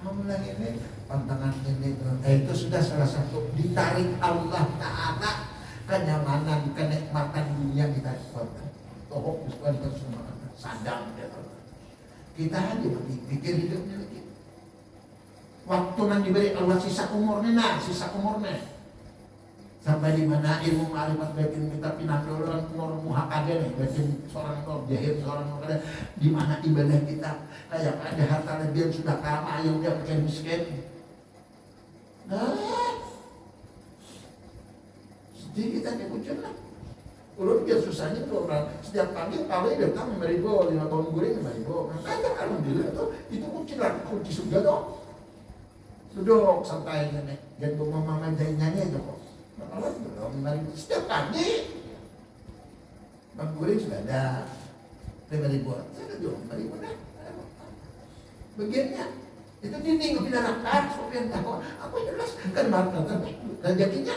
Kamu lagi ini pantangan ini, itu sudah salah satu ditarik Allah Taala kenyamanan, kenikmatan dunia kita dapat. Toh, bukan semua sadang ya. Kita aja pikir hidupnya lagi. Waktu nanti diberi Allah sisa umurnya, sisa umurnya. Sampai di mana ilmu ma'rifat batin kita pinangdolan nur muhakade nih, batin seorang nur jahil, seorang nur kada, di mana ibadah kita kayak ada harta lebihan sudah kama yang dia pakai miskin. Nah, sedih kita nyebutkan lah. Ulun biar susahnya tuh orang setiap pagi paling datang 5.000, 5 tahun goreng 5.000. Makanya alhamdulillah tuh itu kunci surga dong. Duduk santai nih, jangan bawa mama nyanyi aja kok. Kalau belum, setiap pagi Bang Goreng sudah ada 5.000, saya ada 5.000 dah. Bagiannya itu dinding pindah neraka, sopian tahu apa jelas kan makan kan rezekinya.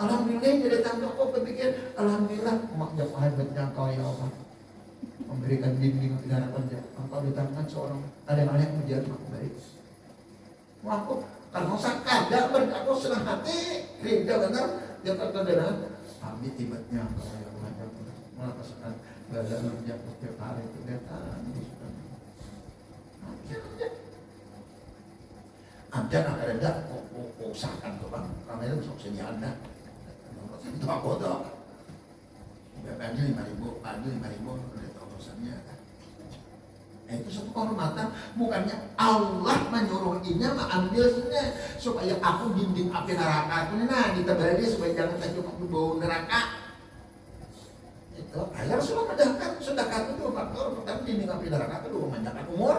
Alhamdulillah jadi tangga kok berpikir alhamdulillah mak jauh hebatnya kau ya Allah memberikan dinding pindah neraka. Engkau ditangkan seorang ada menjadi baik. Aku kalau sakit, aku senang hati, rindu benar, dia kata dengan kami tiba-tiba kalau yang mengajar merasakan badan jatuh setiap hari itu datang. Ada ada usahakan tuh bang, kamera sok sedia ada. Itu aku tuh, bagi 5.000, pagi 5.000 udah tahu urusannya. Itu satu kehormatan, bukannya Allah menyuruhinya mengambilnya supaya aku dinding api neraka itu nah ditebali supaya jangan terjebak di bawah neraka. Itu ayah Rasulullah medahkan sedekah itu 2 faktor. Pertama dinding api neraka, kedua memanjangkan umur.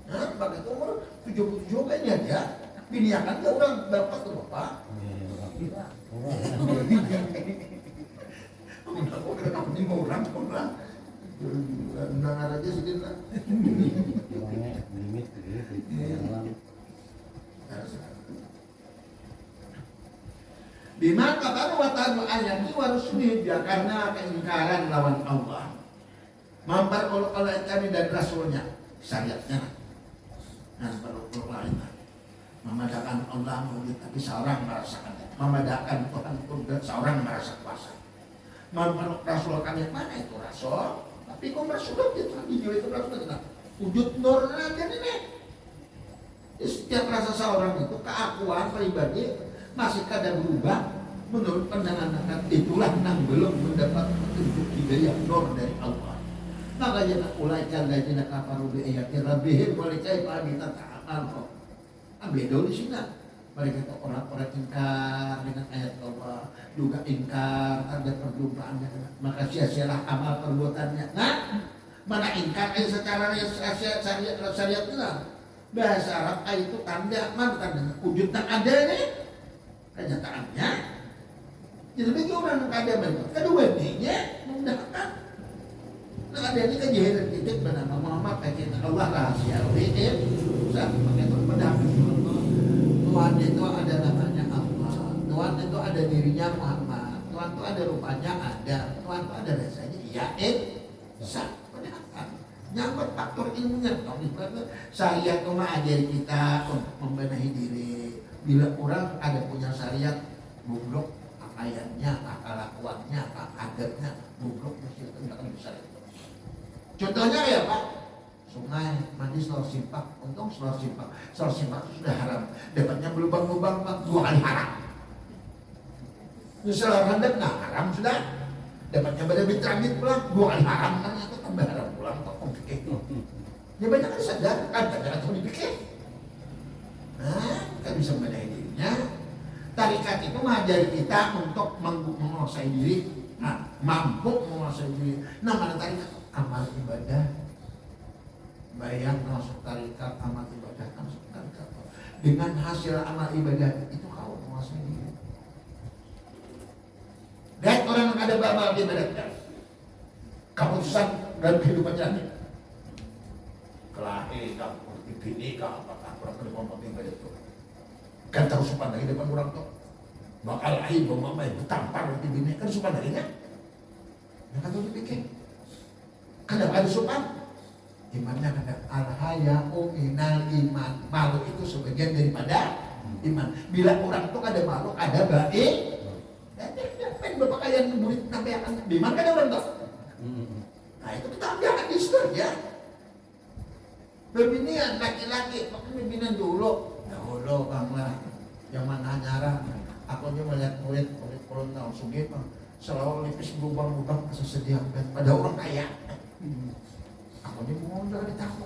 Nah, bagi umur 77 kayaknya dia biniakan ke orang bapak tuh bapak. Orang. Mendengar aja sedikit lah. Limit Bima kata wa ta'ala ayati wa rusulih dia karena keingkaran lawan Allah. Memperolok-olok kami dan rasulnya syariatnya. Nah, perlu lain. Memadakan Allah murid tapi seorang merasakan. Memadakan Tuhan pun dan seorang merasa kuasa. Memperolok rasul kami mana itu rasul? Tapi kok Rasulullah dia telah video itu Rasulullah wujud nur aja nih. Setiap rasa seorang itu keakuan pribadi masih kadang berubah menurut pandangan akan itulah yang belum mendapat petunjuk hidayah nur dari Allah. Makanya ulaikan dari kafaru bi ayati rabbihim wa likaifa ta'amal. Beda di sini. Mereka itu orang-orang ingkar dengan ayat Allah, juga ingkar ada perjumpaannya, maka sia-sialah amal perbuatannya. Nah, mana ingkar secara syariatnya? Bahasa Arab itu tanda, mana tandanya? Wujud tak ada nih, kenyataannya. Jadi bagi orang yang ada banyak, kedua ininya memudahkan. Nah ada ini kejahilan titik bernama Muhammad, kata Allah rahasia, susah, makanya itu mendapatkan. Tuhan itu ada namanya Allah, Tuhan itu ada dirinya Muhammad, Tuhan itu ada rupanya ada, Tuhan itu ada rasanya iya sah. Nyangkut faktor ilmunya, syariat itu mah ajari kita membenahi diri. Bila orang ada punya syariat, bublok ayatnya, kelakuannya, adatnya, bublok mesti tidak akan bisa. Contohnya ya Pak, sungai mandi selor simpak, untung selor simpak sudah haram, dapatnya berlubang-lubang 2 kali haram. Selor handap nah haram sudah, dapatnya pada bitrangit pulang 2 kali haram kan itu tambah haram pulang kok komplikasi. Ya banyak kan sadar kan kadang atau dipikir. Nah, kita bisa membenahi dirinya. Tarikat itu mengajari kita untuk menguasai diri, mampu menguasai diri. Nah, mana tarikat? Amal ibadah. Bayang masuk tarikat, amal ibadah masuk tarikat. Dengan hasil amal ibadah itu kau menguasai diri. Lihat orang yang ada amal ibadah, keputusan dalam kehidupannya nih. Kelahi, bini, apakah orang kedua penting kayak itu. Kan tahu sopan lagi depan orang tuh. Bakal aib, mama tampar nanti bini kan sopan lagi kan? Yang kata dipikir. Kadang ada sopan. Imannya kadang al-haya'u minal iman. Malu itu sebagian daripada iman. Bila orang tuh ada malu, ada baik. Dan bapak kalian murid sampai akan iman kan orang tuh. Nah itu kita ambil di situ ya. Pembinian laki-laki, pembinian dulu. Dahulu bang lah, zaman anyaran. Aku aja melihat murid kolonel Sugito selalu lipis berubah-ubah kesediaan pada orang kaya. Aku aja mau dari tahu.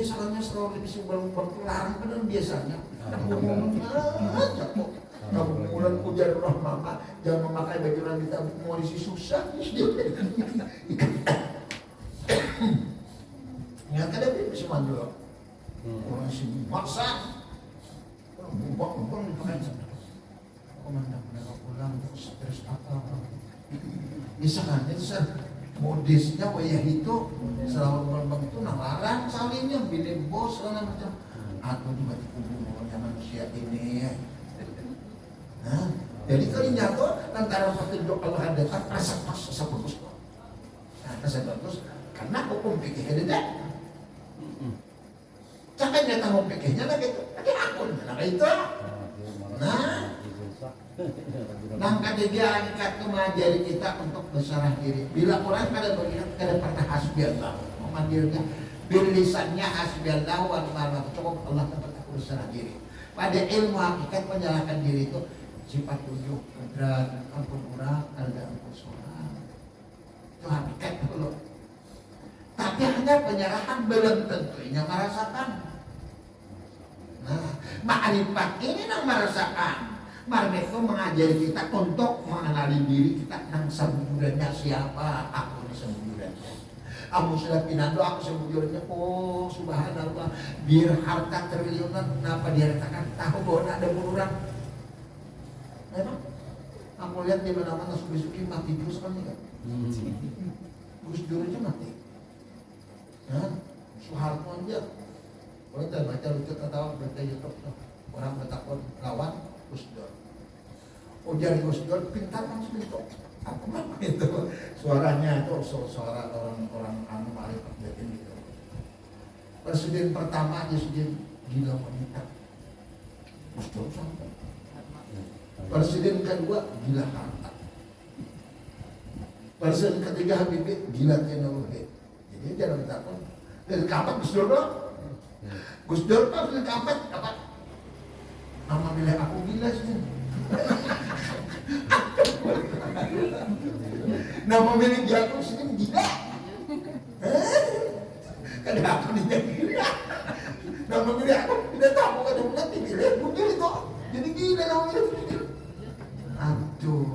Salahnya selalu lipis berubah-ubah larang benar biasanya. Jatuh. Kamu bulan ujar roh mama, jangan memakai baju orang ditabuk mau isi susah. Ingat ada bibis mandul. Orang si maksa. Bumbang dipakai sama. Komandan mereka pulang terus apa? Misalkan itu modisnya wayah itu selalu berbang itu nalarang salinnya bilin bos segala macam. Atau juga dikubur manusia ini. Nah, jadi kali nyata lantaran petunjuk Allah ada kan rasa bagus. Nah, rasa bagus karena hukum fikih ada. Jangan nyata hukum fikihnya lagi itu, lagi akun, nah itu. Nah, langkah dia angkat kemajari kita untuk berserah diri. Bila orang kada berlihat kada pernah hasbiyallah, memanggilnya bilisannya hasbiyallah wa ni'mal cukup Allah tempat aku berserah diri. Pada ilmu hakikat menyalahkan diri itu sifat tujuh, kedrat, ampun orang, ada ampun seorang. Itu hakikat dulu. Tapi hanya penyerahan belum tentunya merasakan. Nah, ma'rifat ini yang merasakan. Ma'rifat itu mengajari kita untuk mengenali diri kita yang sebenarnya siapa. Aku ini sebenarnya. Aku sudah pinando, aku sebenarnya. Oh, subhanallah. Biar harta triliunan, kenapa dia katakan tahu bahwa ada orang. Memang aku lihat di mana-mana suki-suki mati terus kan ya. Gus Dur aja mati. Nah, Soeharto aja. Kalau kita baca lucu tertawa baca YouTube tuh. Orang bertakwa lawan Gus Dur. Ujar Gus Dur pintar langsung itu. Apa mah itu suaranya itu suara orang anu marifat batin gitu. Presiden pertama Presiden gila wanita. Gus Dur sampai. Presiden kedua gila harta. Presiden ketiga Habibie gila teknologi. Jadi jangan takut. Dari kapan Gus Dur loh? Gus Dur kan dari kapan? Kapan? Nama milih aku gila sih. Nama milih dia aku sih gila. Kenapa dia gila? Nama milih aku tidak tahu kan dia pilih mungkin itu. Jadi gila nama milih. Aduh,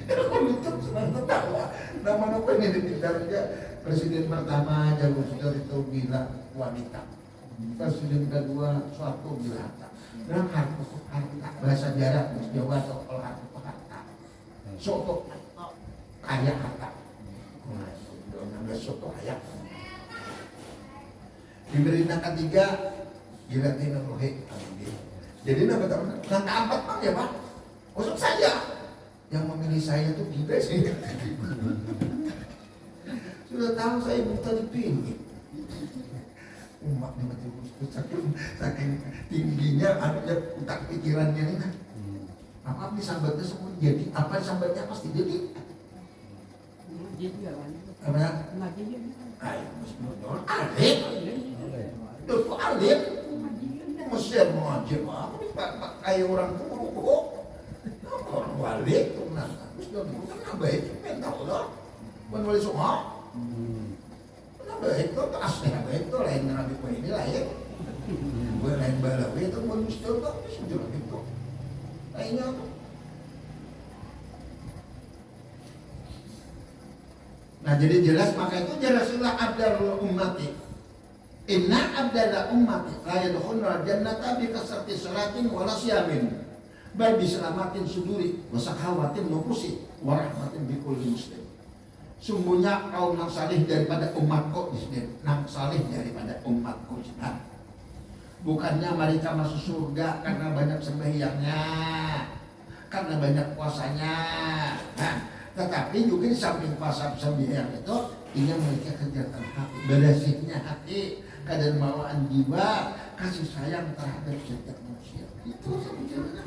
aku lucu senang ketawa. Nama ini ditinggalnya presiden pertama Gus Dur itu gila wanita. Presiden kedua suatu gila harta. Dalam harta bahasa Jawa Jawa atau harta. Soto kaya harta. Nah, soto kaya. Diberi yang ketiga gila teknologi. Jadi nama keempat Pak ya Pak, usuk saja. Yang memilih saya itu gila sih. Sudah tahu saya buta dipilih. Umat nih mati saking tingginya ada utak pikirannya ini kan. Apa disambatnya semua jadi, apa disambatnya pasti jadi. Jadi apa? Apa? Ayo, musnul alim. Itu alim. Mesir mengajar apa nih Pak kayak orang tua orang wali itu menang terus dia kan baik mental loh bukan wali semua kan baik itu asli baik itu lain nabi ko ini lain bukan lain balawi itu bukan mustahil tuh sejauh itu lainnya tuh. Nah jadi jelas maka itu jelaslah abdul ummati. Inna abdala ummati la yadkhuluna jannata bi kasrati salatin wa la siyamin bal bi selamatin suduri wa sakhawatin nufusi wa rahmatin bikulli muslim. Sungguhnya kaum yang salih daripada umatku di sini, nang salih daripada umatku nah. Bukannya mereka masuk surga karena banyak sembahyangnya, karena banyak puasanya. Nah, tetapi juga di samping puasa sembahyang itu ingin mereka kegiatan hati, bersihnya hati, kedermawaan jiwa, kasih sayang terhadap setiap manusia. Itu sebenarnya.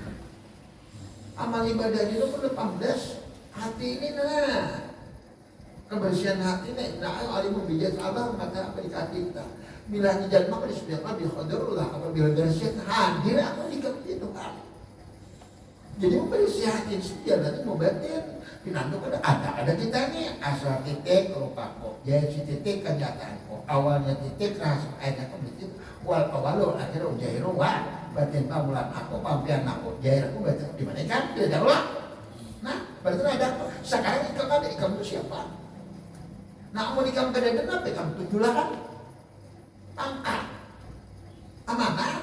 Amal ibadah itu perlu pamdes hati ini nah. Kebersihan hati ini, nah alim membijak abang kata apa di hati kita. Bila hijat maka disebutkan di khadarullah apabila bersih hadir aku di itu kan. Jadi membersih hati setia nanti mau batin. Pinandu ada kita nih asal titik lupa kok. Jadi si titik kenyataan kok. Awalnya titik rasa ayatnya kebetul. Wal awalu akhirnya ujahiru wa batin pamulan aku pampian aku jahir aku batin di mana kan tidak lah. Nah berarti ada sekarang kamu siapa? Nah mau ikam kedai apa kamu tujulah kan? Pangkat, amanah,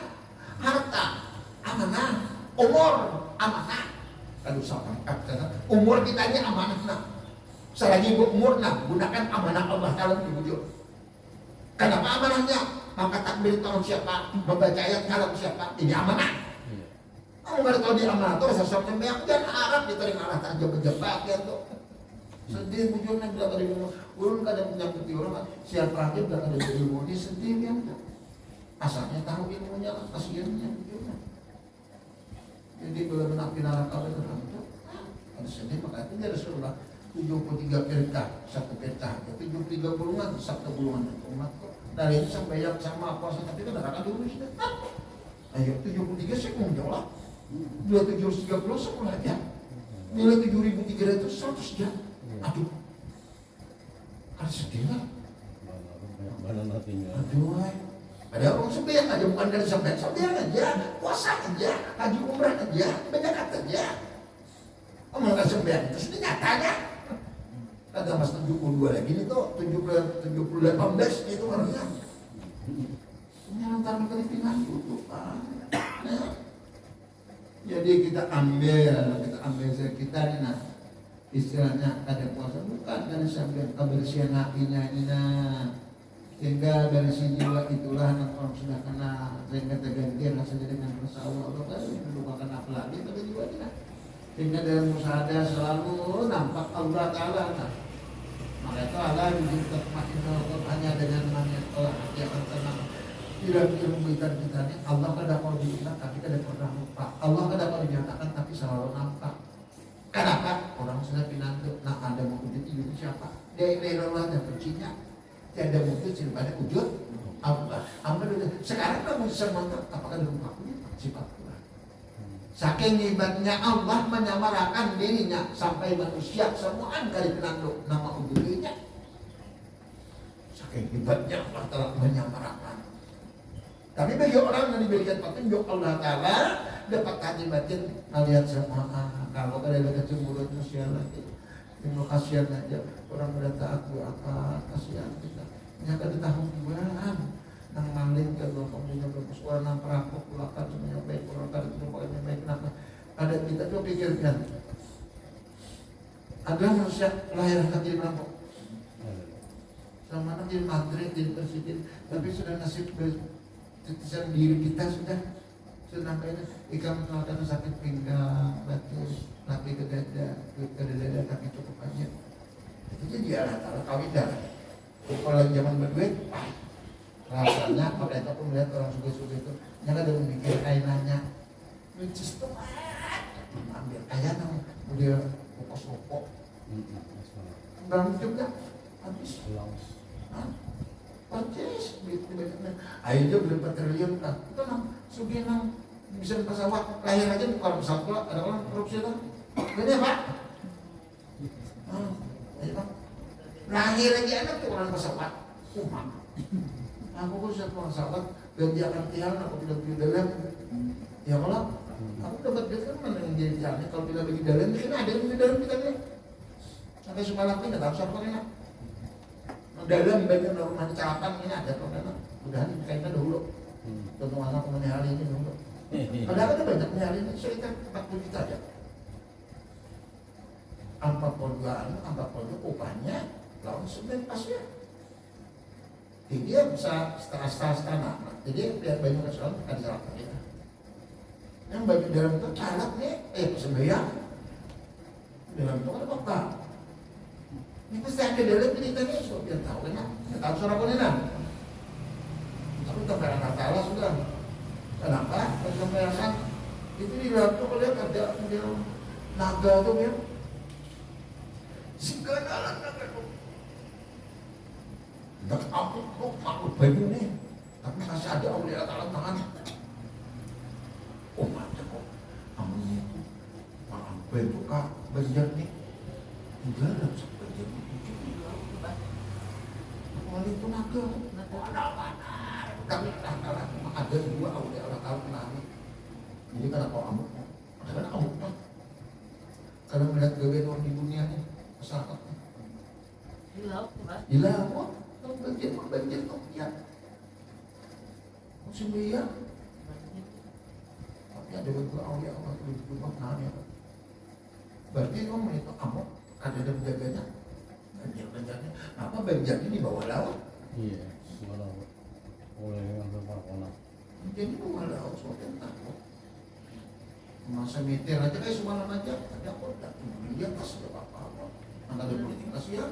harta, amanah, umur, amanah. Kalau sama umur kita ini amanah nah. Selagi umur nah, gunakan amanah Allah dalam diwujud. Kenapa amanahnya? Maka takbir tahun siapa, membaca ayat kalam siapa, ini amanah. Kamu nggak tahu di amanah itu rasa soalnya yang jangan harap diterima Allah saja berjebak ya tuh. Sedih bujurnya bila kali ngomong, ulun kadang menyangkuti orang, siapa aja bila kada jadi ilmu ini sedih yang tuh. Asalnya tahu ilmunya lah, kasihannya bujurnya. Jadi bila menapi neraka orang itu, ada sedih maka itu dari Rasulullah 73 perintah, satu perintah, 73 gulungan, satu gulungan umat kok. Dari itu sampai yang sama puasa tapi kan neraka dulu sudah. Ayo 73 sih menjawab, 2730 10 aja, nilai 7.300 100 jam. Aduh, harus sedih lah. Mana nantinya? Aduh, ada orang sembahyang aja bukan dari sembahyang aja, puasa aja, haji umrah aja, berzakat aja. Omongkan sembahyang itu sedih nyatanya. Kata Mas 72 lagi nih tuh 78 itu orangnya. Ini antara kelipinan itu Pak. Jadi kita ambil kita nih nah. Istilahnya ada puasa bukan dari sambil kebersihan hatinya ini nah. Sehingga dari sinilah itulah orang sudah kenal sehingga terganti rasa dengan rasa Allah kan melupakan apa lagi pada jiwa kita. Sehingga dalam musyahadah selalu nampak Allah Ta'ala nah. Maka itu Allah menjadi makin hanya dengan namanya Allah hati akan tenang. Tidak bisa memberikan kita ini Allah kada kalau dibilang tapi kada pernah lupa. Allah kada kalau dinyatakan tapi selalu nampak. Kenapa? Orang sudah pinantu, nah ada wujud itu siapa? Dia Allah dan bencinya. Tiada wujud daripada wujud Allah. Sekarang kamu semangat, apakah lupa sifat Tuhan? Saking hebatnya Allah menyamarakan dirinya sampai manusia semuaan kali pinantu nama wujudnya. Saking hebatnya Allah telah menyamarakan. Tapi bagi orang yang diberikan petunjuk Allah Ta'ala dapat hati batin melihat semua kalau ada kecemburuan sosial lagi terima kasihan aja orang berkata aku apa kasihan kita nyata di tahun 2 nang maling ke dua kamunya berpesuara nang perampok pulakan semuanya baik orang kada pokoknya baik kenapa ada kita tuh pikirkan ada manusia lahir jadi perampok sama jadi mantri jadi presiden tapi sudah nasib titisan diri kita sudah sampai ikan mengatakan sakit pinggang, batuk, napi ke dada kaki cukup aja. Itu jadi alat kawin dah. Kalau zaman berduit, rasanya pada itu aku melihat orang suge-suge itu, nyala dia memikir kainannya, lucis tuh, ambil kain dia pokok-pokok, bang juga habis. Percis, ayo beli 4 triliun kan, itu nang suge nang bisa pesawat lahir aja kalau pesawat pula ada orang korupsi kan, ini Pak, ayo Pak, lahir aja anak tuh orang pesawat, aku pun satu orang pesawat dan dia akan tiang, aku tidak beli dalam, ya kalau aku dapat duit kan mana yang jadi jalannya kalau tidak beli dalam, ini ada yang beli dalam kita nih, sampai Sumalang ini nggak tahu siapa ini. Dalam bagian rumah kecelakaan ini ada problema. Udah dikaitkan dulu. Tentu anak punya hal ini dulu. Padahal ada banyak hal ini. Saya kan 40 juta aja. 42 upahnya lawan sebenarnya pasnya. Jadi dia bisa setengah. Jadi biar banyak kesalahan ada salah kita. Yang baju dalam itu calat nih, sembahyang dalam itu kan apa? Ini pasti ada dalam ceritanya, so biar tahu kan? Tahu surah kuningan. Tapi kebenaran kata sudah. Kenapa? Kebenaran itu di dalam itu lihat ada model naga tuh ya. Segala naga itu. Tak aku baju nih. Tapi masih ada aulia tangan. Oh macam kok. Amunya itu. Apa itu kak? Banjar nih. Enggak ada banjar itu. Awalnya itu naga. Mana. Kami ada 2 aulia tangan. Jadi kenapa amuk? Karena amuk kan. Karena melihat gawe di dunia ini masyarakat. Hilang kok. Kalau banjir kok ya. Musim dia. Tapi ada beberapa aulia Allah itu bermakna ya. Berarti kamu itu amuk ada menjaganya. Banjir-banjirnya. Apa banjir ini bawah laut? Iya, bawah laut. Oleh yang berwarna. Jadi bawah laut soalnya takut. Masa meter aja kayak semalam aja ada kota dia kasih apa-apa antara politik kasihan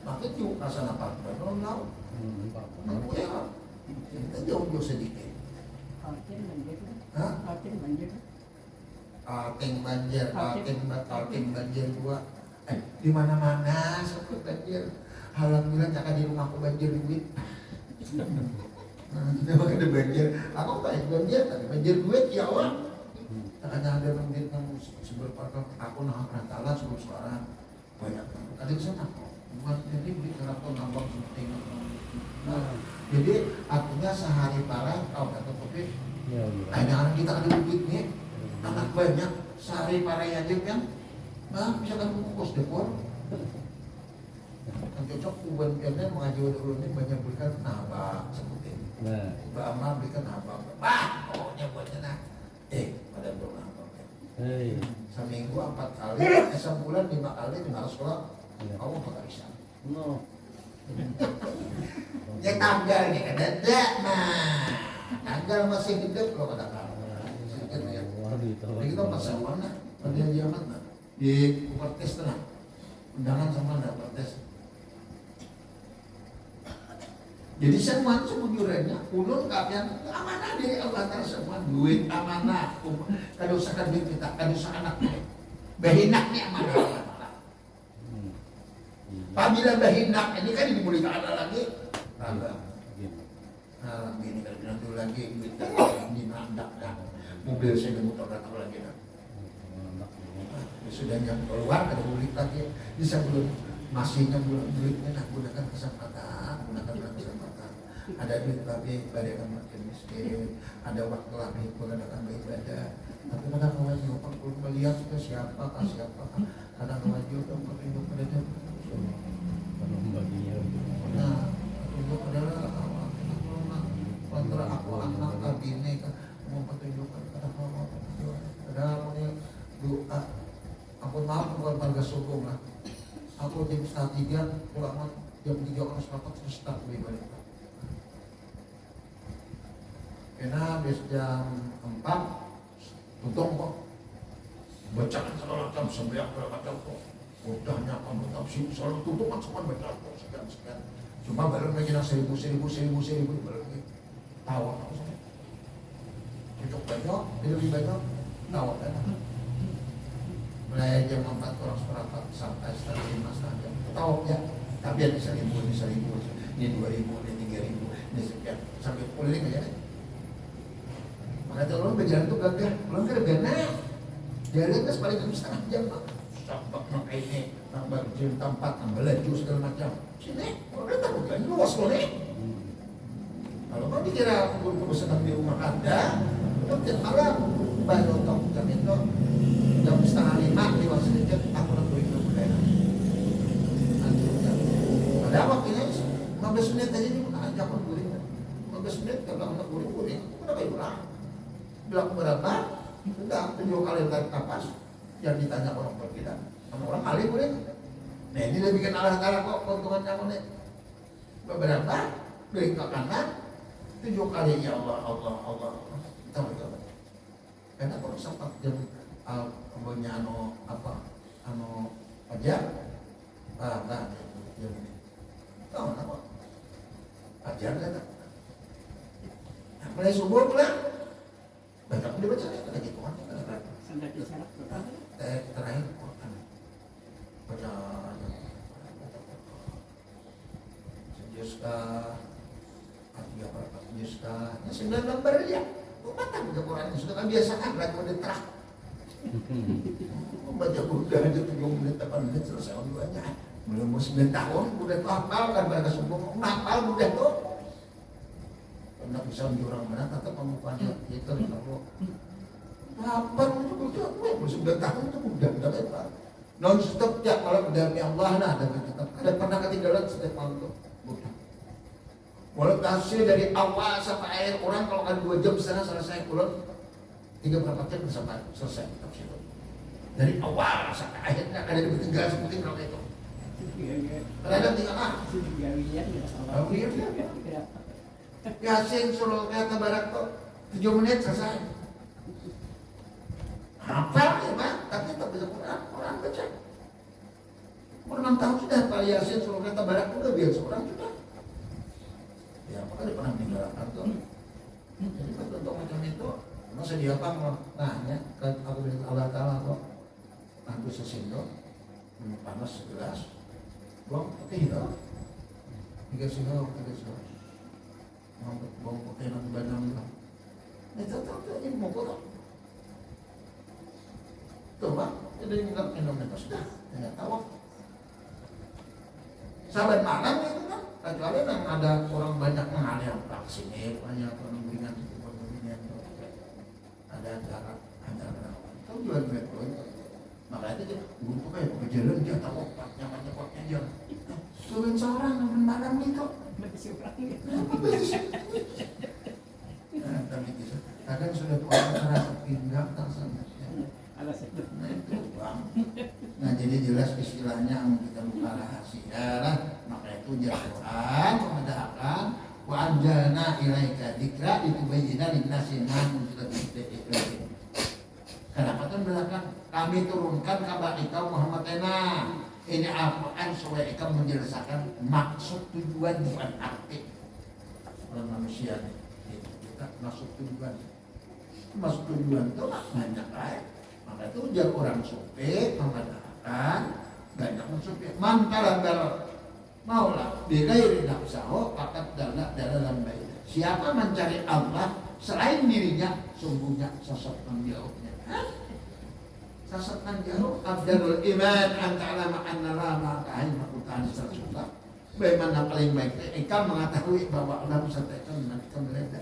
maka juga kasih apa-apa kalau laut aku ya kita jauh sedikit Kalteng banjir gua di mana-mana sebut banjir alhamdulillah jangan di rumahku banjir duit. Tidak ada banjir, aku kayak banjir duit ya Allah. Makanya ada banjir kamu seberapa aku nak rantala sebelum sekarang banyak ada kesana kok. Bukan jadi beli traktor nambang seperti itu. Jadi artinya sehari parah kau kata kopi. Anak-anak kita ada duit nih, anak banyak sehari parah aja kan, bisa kan bungkus dekor. Yang cocok uban kalian mengaji dulu ini banyak berikan nabak seperti ini. Mbak Amma berikan nabak. Pokoknya buatnya nah. Pada belum nabak. Seminggu 4 kali, sebulan 5 kali di sekolah. Kamu nggak bisa. Ya tanggal nih kan ada nah. Tanggal masih hidup kalau kata kamu. Jadi kita pasal mana? Pada zaman di Kupertes tenang. Undangan sama ada protes. Jadi semua semuanya ulun kalian amanah deh Allah Ta'ala semua duit amanah. Kalau usahakan duit kita, kalau usaha anak bahinak nih amanah. Apabila bahinak ini kan dimulihkan ada lagi. Nah, ini kalau bilang dulu lagi duit di mandak dah. Mobil saya motor datang lagi dah. Sudah jam keluar ada mulik lagi bisa belum masihnya belum duitnya nak gunakan kesempatan ada duit tapi berikan makin miskin ada waktu lagi mengadakan beribadah tapi kadang wajib perlu melihat ke siapa kadang wajib untuk berlindung pada dia nah untuk adalah antara aku anak kabine kan mau petunjukkan kadang doa aku maaf bukan warga Sogong lah. Aku jam 2:30 pulang jam 3 orang sepakat terus start beribadah. Karena biasa jam 4 tutup kok. Bacaan segala macam sembahyang segala macam kok. Udahnya kamu tahu sih selalu tutup kan semua baca kok sekian. Cuma baru lagi nak 1000 baru lagi. Tahu aku sama. Cukup banyak, lebih banyak. Tahu kan? Mulai jam 4 orang seperempat sampai setengah 5 jam. Tahu ya, tapi ada 1000, ini 2000, ini 3000, ini sekian sampai keliling aja. Maka kalau berjalan tuh gagal, belum kerja jalan kan paling setengah jam pak. Sampai pakai ini, tambah jam tempat, tambah laju segala macam. Sini, kalau kita bukan luas loh nih. Kalau kau dikira kumpul senang di rumah anda, itu tiap malam baru tahu jam itu. Jam 4:30 lewat sedikit aku nak beri ke budaya. Ada waktunya 15 menit aja ni pun ajak aku guring. 15 menit kalau nak guring, aku nak bayar. Bilang berapa? Sudah 7 kali tarik nafas. Yang ditanya orang berbeda, sama orang alim boleh. Nah ini lebih bikin alah-alah kok keuntungan kamu nih. Beberapa dari ke kanan 7 kali ya Allah Allah Allah. Tahu betul. Karena kalau sempat jam punya ajar, jam tahu apa? Ajar kan? Mulai subuh pulang, banyak dibaca ada gitu kan? Sampai di sana Terakhir baca sejuskah, artinya berapa sejuskah, 9 lembar ya. Matang baca Quran sudah kebiasaan lagi udah terah. Baca Quran aja 7 menit 8 menit selesai duanya. Belum 9 tahun udah tuh hafal kan pada subuh hafal udah tuh. Karena bisa jurang mana tetap pembukaannya itu kalau hafal itu betul gue 9 tahun itu udah lebar. Non stop tiap malam demi Allah nah ada pernah ketinggalan setiap malam tuh. Walau hasil dari awal sampai akhir orang kalau kan 2 jam sana selesai pulang 3-4 jam sampai selesai tafsir. Dari awal sampai akhirnya akan ada tinggal seperti kalau itu. Kadang tinggal Yasin suruh kata barak tuh 7 menit selesai. Hafal ya Pak, tapi tak bisa Quran, orang baca. Umur 6 tahun sudah Pak Yasin suruh kata barak udah biasa orang sudah. Ya apakah dia pernah meninggalkan tuh? Jadi untuk macam itu, masa dia apa nanya ke aku dari Allah Ta'ala kok aku sesindo, panas segelas, buang putih itu, 3 sendok, buang putih nanti banyak itu. Itu ini mau kotor. Tuh Pak, jadi minum itu sudah, tidak tahu. Sahabat malam itu kan. Kecuali yang ada orang banyak mengalir vaksin banyak orang beringan itu ada acara itu jual betul makanya itu untuk kayak berjalan dia tahu obatnya jalan turun seorang malam itu kadang sudah pulang terasa pinggang tersebut nah itu bang nah jadi jelas istilahnya kita buka rahasia lah maka itu Al-Quran memudahkan wa anjalna ilaika dzikra litubayyana lin-nasi ma nuzila ilaihim. Kenapa kan belakang kami turunkan kabar engkau Muhammad ini Al-Quran supaya engkau menjelaskan maksud tujuan bukan arti orang manusia kita maksud tujuan itu banyak lain maka itu ujar orang sufi memudahkan banyak sufi mantalabal maulah bighairi nafsahu faqad dalam baik. Siapa mencari Allah selain dirinya sungguhnya sesatkan jauhnya. Sesatkan jauh afdalul iman an ta'lama anna la ma'akai makutan rasulullah. Bagaimana paling baik engkau mengetahui bahwa Allah beserta engkau mereka.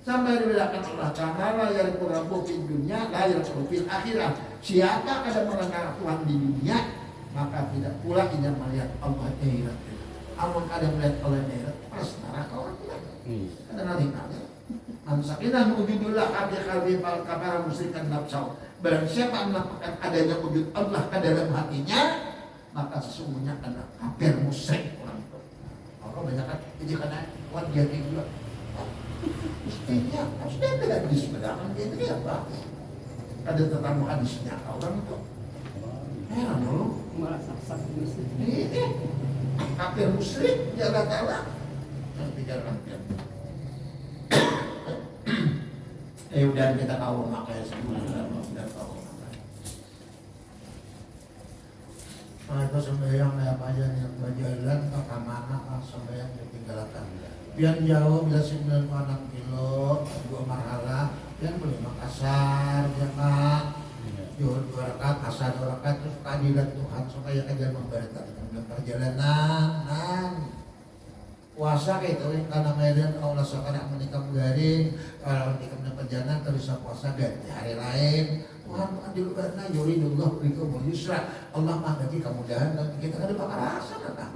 Sampai dibilangkan Allah Ta'ala yarku rabbu fid dunya la yarku fil akhirah. Siapa ada mengenal Tuhan di dunia maka tidak pula ia melihat Allah akhirat. Amun ada melihat Allah akhirat, pas neraka orang tidak. Ada nanti. Ansakinan wujudullah kalbi fal kafara musyrikan nafsau. Barang siapa menampakkan adanya wujud Allah ke dalam hatinya, maka sesungguhnya adalah kafir musyrik orang itu. Maka banyak kan jadi karena kuat jadi juga. Mestinya harusnya tidak disebutkan itu apa? Ada tentang hadisnya orang itu. Heran dulu. merasa sakit Kafir musyrik jaga taala. Nanti jalan udah kita tahu makanya sebenarnya sudah tahu makanya. Itu sembahyang apa aja yang berjalan ke mana sembahyang ditinggalkan. Biar jauh bila 96 kilo 2 marhala, yang boleh Makassar jamaah. Juhur 2 rakaat, asar 2 rakaat, terus keadilan Tuhan supaya kalian memberitakan dalam perjalanan puasa gitu karena medan Allah sekarang menikah garing kalau menikah perjalanan terus puasa ganti hari lain Tuhan di luarnya yuridullah bikum yusra Allah mah bagi kemudahan dan kita ada bakal rasa kan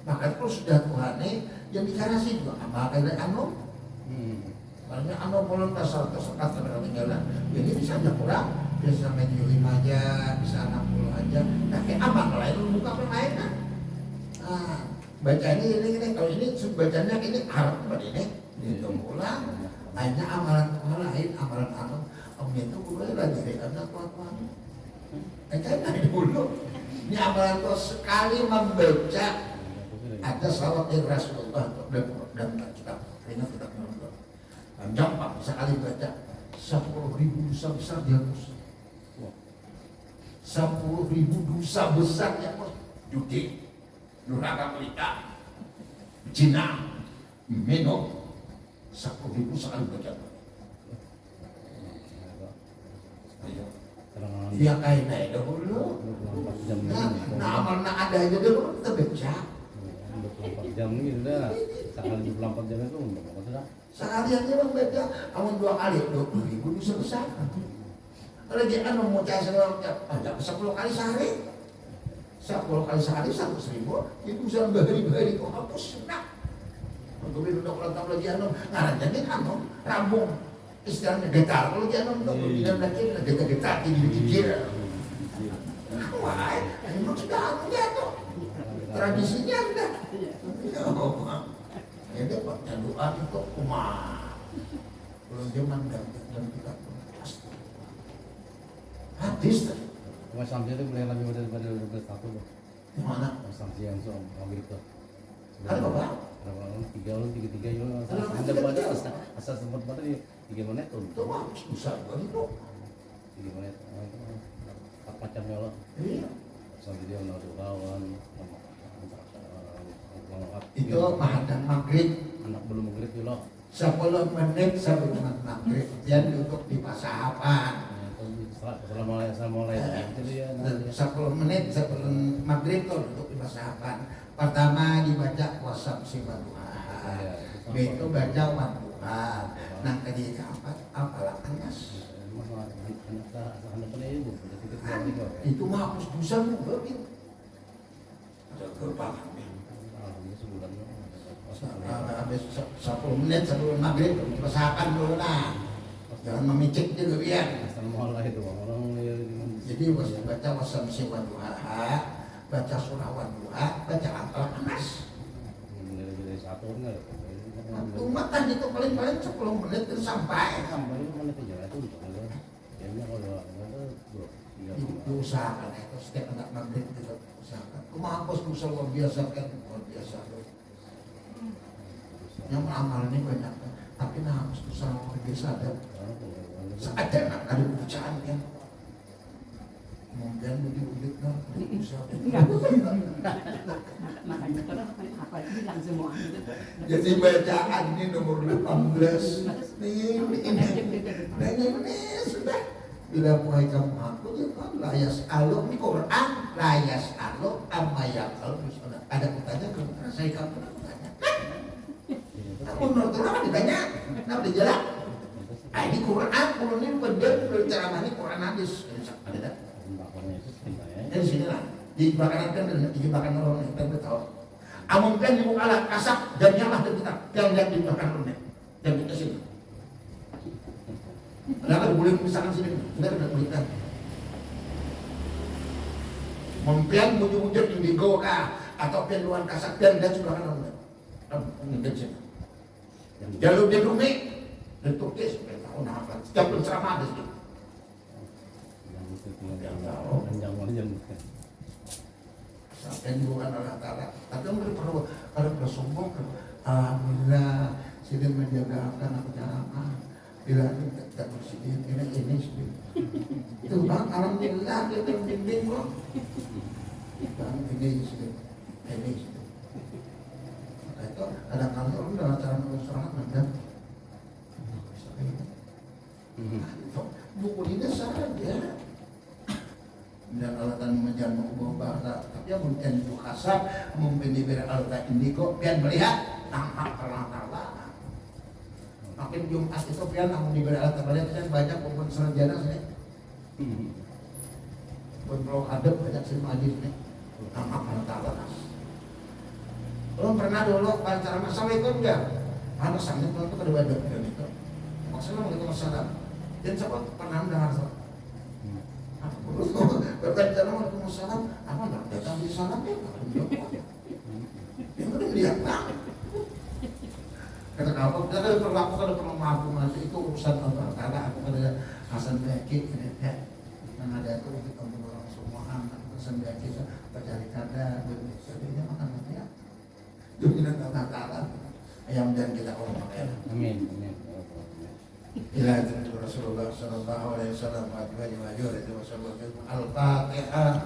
maka terus sudah Tuhan yang bicara sih juga apa kayak anu Makanya anu pulun dasar tersekat ketinggalan. Jadi bisa aja kurang, bisa sampai 75 aja, bisa 60 aja. Tapi aman lain buka lain kan. Nah, bacanya ini kalau ini bacanya ini harap seperti ini. Dihitung ulang. Hanya amalan lain, amalan anu. Om itu gue lagi ada kuat-kuat. Kayaknya dulu. Ini amalan kau sekali membaca ada salawat Rasulullah dan kitab ini kitab menurut gampang sekali baca 10.000 dosa besar dihapus 10.000 dosa besar dihapus judi, durhaka pelita, zina, minum 10.000 sekali baca. Ya kayak dahulu. Nah amal nak ada aja dulu kita baca. 24 jam gitu dah. Sekali 24 jam itu untuk apa sudah? Seharian dia bang baca, amun 2 kali 20.000 bisa besar. Kalau dia kan mau cari ada 10 kali sehari, 10 kali sehari 100.000, itu bisa berhari-hari kok hapus senang. Untuk itu kalau tak lagi anu, ngarang jadi anu rambung. Istilahnya getar, kalau dia nonton bilang lagi getar-getar tinggi-tinggi. Wah, memang sudah ada tuh tradisinya sudah. Jadi baca doa itu kumah. Belum zaman dan kita pasti. Hadis tadi. Mas Samsi itu boleh lebih daripada 21 loh. Mana? Mas Samsi yang soal maghrib tuh. Ada berapa? Berapa orang? 3 orang, 3 juga. Ada pada asal sempat pada di 3 menit tuh. Itu mah susah banget itu. 3 menit. Empat macamnya loh. Iya. Sampai dia menaruh kawan. Itu mahadang maghrib. Anak belum maghrib dulu. 10 menit sebelum maghrib. Dan duduk di pasahapan. Assalamualaikum. Itu dia. 10 menit sebelum maghrib tuh duduk di pasahapan. Pertama dibaca wasam sifat duha. Itu baca wadduha. Nah ketiga apalah anas. Itu mah hapus dosa juga gitu. Ada kebangan. Habis 10 menit sebelum maghrib pasahapan dulu lah. Jangan memicik juga biar. Jadi baca wasam sifat duha, baca surah wadduha, baca apalah anas. Umatan itu paling-paling 10 menit itu sampai. Usahakan itu setiap anak maghrib kita usahakan. Menghapus dosa luar biasa kan, luar biasa. Yang amal ini banyak, tapi menghapus dosa luar biasa ada. Ada bacaan kan. Kemudian wujud-wujud usaha. Makanya terus apa bilang semua itu. Jadi bacaan ini nomor 18. Ini sudah. Bila mulai kamu aku ya kan layas aluk ini Quran layas aluk amayal kalau misalnya ada kutanya kemudian saya kamu tanya. Aku menurut orang ditanya, kenapa dijelas? Ini Quran, Quran ini benar ceramah ini Quran hadis. Ada tak? Dari sini lah. Di bakaran kan di bakaran orang yang kita tahu. Amun kan di muka lah kasak dan nyalah dan kita yang lihat di bakaran orang dan kita sini. Kenapa boleh misalkan sini? Kita tidak boleh kan? Mempian wujud-wujud indigo kah atau pian luar kasak dan sudah kan orang. Mungkin sini. Jalur dia rumit dan tukis tahun apa? Setiap penceramah ada sini. Sampai bukan Allah Ta'ala. Tapi orang perlu kalau bersombong alhamdulillah sudah menjaga aku ceramah. Bila tidak bersidin ini sedih. Itu bang alhamdulillah kita bimbing kok. Bang ini sedih. Ini sedih. Itu kadang-kadang orang dalam cara mengusahakan dan buku ini saja. Dan alatan menjadi mengubah bahasa, tapi yang mungkin itu kasar, mungkin diberi alatan indigo, pian melihat tampak terang-terang. Makin Jumat itu pian, namun diberi alatan melihat kan banyak pun sarjana sini. Pun kalau ada banyak sih majlis nih, tampak terang-terang. Belum pernah dulu pacaran Assalamualaikum enggak? Anak sangat kalau itu pada badan itu. Waalaikumsalam. Dan siapa pernah dengar so? Hmm. Berbicara Waalaikumsalam, apa nak datang di sana ya? Yang penting lihat banget. Kata kalau kita perlaku kalau perlu mampu nanti itu urusan Allah. Karena aku kada Hasan Baki ya. Yang ada itu kita orang semua anak Hasan Baki pencari kada sebagainya makan ya. Dominan tata ayam dan kita orang makan. Amin, amin. Ila Rasulullah sallallahu alaihi wasallam wa alihi wa sahbihi al-Fatihah.